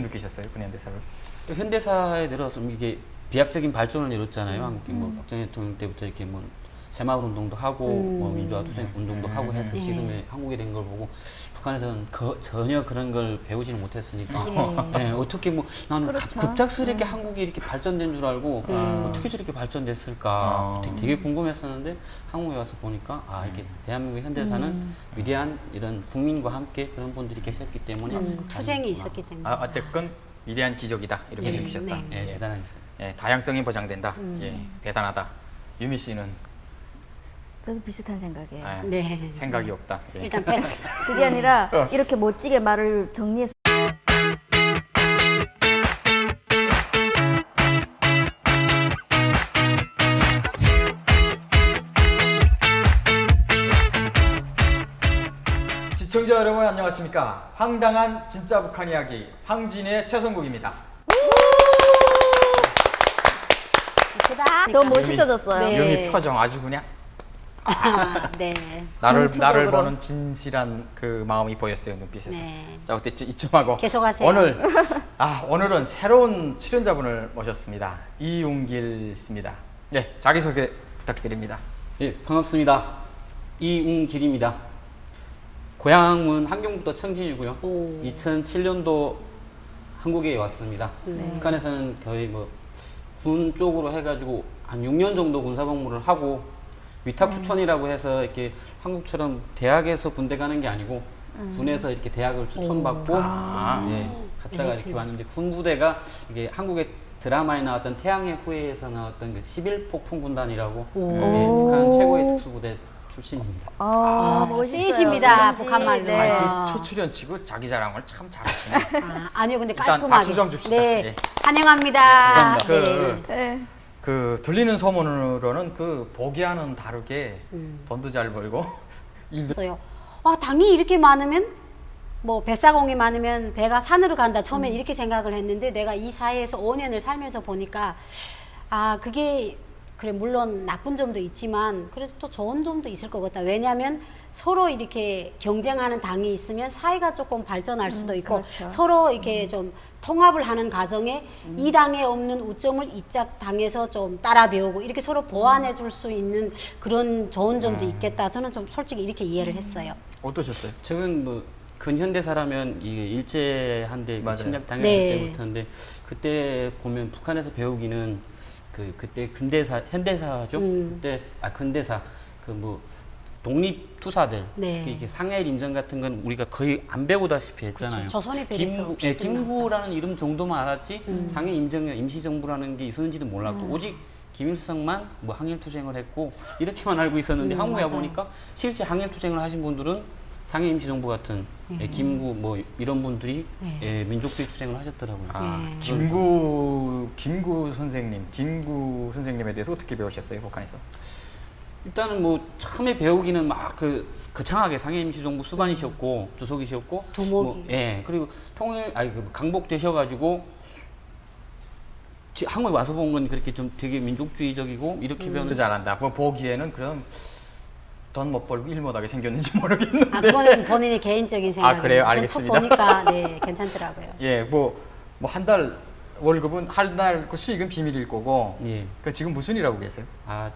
느끼셨어요, 근현대사를? 또 현대사에 들어서 이게 비약적인 발전을 이뤘잖아요. 한국이 뭐 박정희 대통령 때부터 이렇게 뭐 새마을 운동도 하고 뭐 민주화 투쟁 운동도 하고 해서 지금의 한국이 된 걸 보고 북한에서는 전혀 그런 걸 배우지는 못했으니까 어떻게 뭐 나는 그렇죠. 급작스럽게 한국이 이렇게 발전된 줄 알고 어떻게 저렇게 발전됐을까 되게 궁금했었는데 한국에 와서 보니까 이게 대한민국의 현대사는 위대한 이런 국민과 함께 그런 분들이 계셨기 때문에 투쟁이 있었기 때문에. 어쨌건 위대한 기적이다 이렇게 네, 느끼셨다. 네. 대단한 예, 다양성이 보장된다. 예, 대단하다. 유미 씨는 저도 비슷한 생각이에요. 네. 생각이 없다. 예. 일단 패스. 그게 아니라 이렇게 멋지게 말을 정리해서 시청자 여러분 안녕하십니까? 황당한 진짜 북한 이야기 황진의 최성국입니다. 더 멋있어졌어요. 네. 유미 표정 아주 그냥 네. 나를 전투적으로. 보는 진실한 그 마음이 보였어요 눈빛에서. 네. 자 어때 이쯤 하고 계속하세요. 오늘은 새로운 출연자분을 모셨습니다. 이웅길 씨입니다. 예 자기소개 부탁드립니다. 예, 반갑습니다. 이웅길입니다. 고향은 한경북도 청진이고요. 오. 2007년도 한국에 왔습니다. 북한에서는 거의 뭐 군 쪽으로 해가지고 한 6년 정도 군사복무를 하고 위탁 추천이라고 해서 이렇게 한국처럼 대학에서 군대 가는 게 아니고 군에서 이렇게 대학을 추천받고 예, 갔다가 이렇게 왔는데 군 부대가 이게 한국의 드라마에 나왔던 태양의 후예에서 나왔던 그 11폭풍군단이라고 예, 북한 최고의 특수부대 출신입니다. 멋있어요. 쓰이십니다, 왠지, 북한 말로. 네. 아. 초출연치고 자기 자랑을 참 잘하시네. 아니요, 근데 일단 깔끔하게. 박수 좀 줍시다. 네, 예. 환영합니다. 감사합니다. 네. 그 들리는 소문으로는 그 보기와는 다르게 돈도 잘 벌고 일도 있어요. 와, 당이 이렇게 많으면 뭐 뱃사공이 많으면 배가 산으로 간다. 처음엔 이렇게 생각을 했는데 내가 이 사회에서 5년을 살면서 보니까 아, 그게 그래 물론 나쁜 점도 있지만 그래도 또 좋은 점도 있을 것 같다. 왜냐하면 서로 이렇게 경쟁하는 당이 있으면 사회가 조금 발전할 수도 있고 그렇죠. 서로 이렇게 좀 통합을 하는 과정에 이 당에 없는 우점을 이짝 당에서 좀 따라 배우고 이렇게 서로 보완해 줄 수 있는 그런 좋은 점도 있겠다. 저는 좀 솔직히 이렇게 이해를 했어요. 어떠셨어요? 최근 뭐 근현대사라면 이게 일제한대 맞아요. 침략 당했을 네. 때부터인데 그때 보면 북한에서 배우기는 그때 근대사 현대사죠. 그때 근대사 그 뭐 독립투사들 네. 특히 이게 상해일 임전 같은 건 우리가 거의 안 배우다시피 했잖아요. 그렇죠. 조선의 별에서 김구, 없이 김구라는 이름 정도만 알았지 상해 임정 임시정부라는 게 있었는지도 몰랐고 오직 김일성만 뭐 항일투쟁을 했고 이렇게만 알고 있었는데 한국에 맞아요. 와보니까 실제 항일투쟁을 하신 분들은 상해 임시정부 같은 김구 뭐 이런 분들이 예, 민족주의 투쟁을 하셨더라고요. 김구 선생님에 대해서 어떻게 배우셨어요 북한에서? 일단은 뭐 처음에 배우기는 막 거창하게 상해 임시정부 수반이셨고 주석이셨고 두목이. 뭐, 예 그리고 강복되셔가지고 한국에 와서 본 건 그렇게 좀 되게 민족주의적이고 이렇게 배우는 그러지 않았다. 뭐 보기에는 그런 돈 못 벌고 일 못하게 생겼는지 모르겠는데. 아, 그거는 본인의 개인적인 생각이에요. 그래요? 전 알겠습니다. 첫 보니까 네, 괜찮더라고요. 예, 뭐 한 달 월급은 한 달 그 수익은 비밀일 거고. 예. 그 지금 무슨 일하고 계세요? 아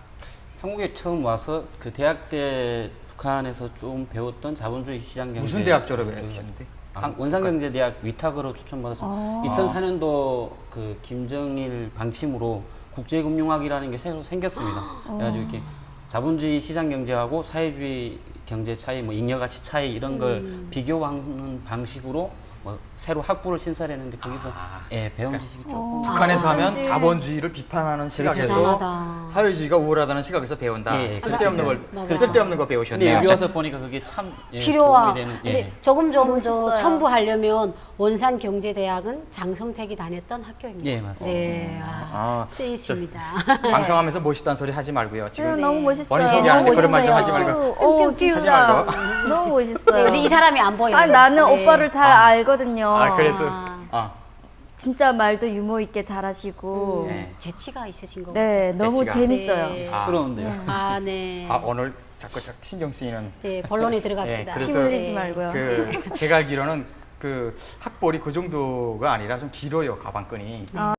한국에 처음 와서 그 대학 때 북한에서 좀 배웠던 자본주의 시장경제 무슨 대학 졸업하셨는데? 원산경제대학 위탁으로 추천받아서 2004년도 그 김정일 방침으로 국제금융학이라는 게 새로 생겼습니다. 그래가지고 이렇게 자본주의 시장 경제하고 사회주의 경제 차이, 뭐 잉여가치 차이 이런 걸 비교하는 방식으로 뭐 새로 학부를 신설했는데 거기서 예, 배운 지식이 조금 북한에서 하면 자본주의. 자본주의를 비판하는 시각에서 대단하다. 사회주의가 우월하다는 시각에서 배운다. 예, 쓸데없는 걸 맞아요. 쓸데없는 거 근데 배우셨네요. 여기 와서 보니까 그게 참 예, 필요와 도움이 되는 근데 조금 좀 더 멋있어요. 첨부하려면 원산경제대학은 장성택이 다녔던 학교입니다. 예, 맞습니다. 네, 아, 쓰이십니다. 방송하면서 멋있다는 소리 하지 말고요. 지금 너무 멋있어요. 본인 소개 너무 안 돼. 그런 말 좀 하지 멋있어요. 말고. 오, 진짜 너무 멋있어요. 근데 이 사람이 안 보여요. 아, 나는 네. 오빠를 잘 알거든요. 그래서 진짜 말도 유머 있게 잘하시고. 네. 재치가 있으신 거. 네, 너무 재치가. 재밌어요. 네. 쑥스러운데요. 아, 네. 오늘 자꾸 신경 쓰이는 네, 본론에 들어갑시다. 예, 그래서 침 흘리지 말고요. 제가 알기로는 그 학벌이 그 정도가 아니라 좀 길어요 가방끈이.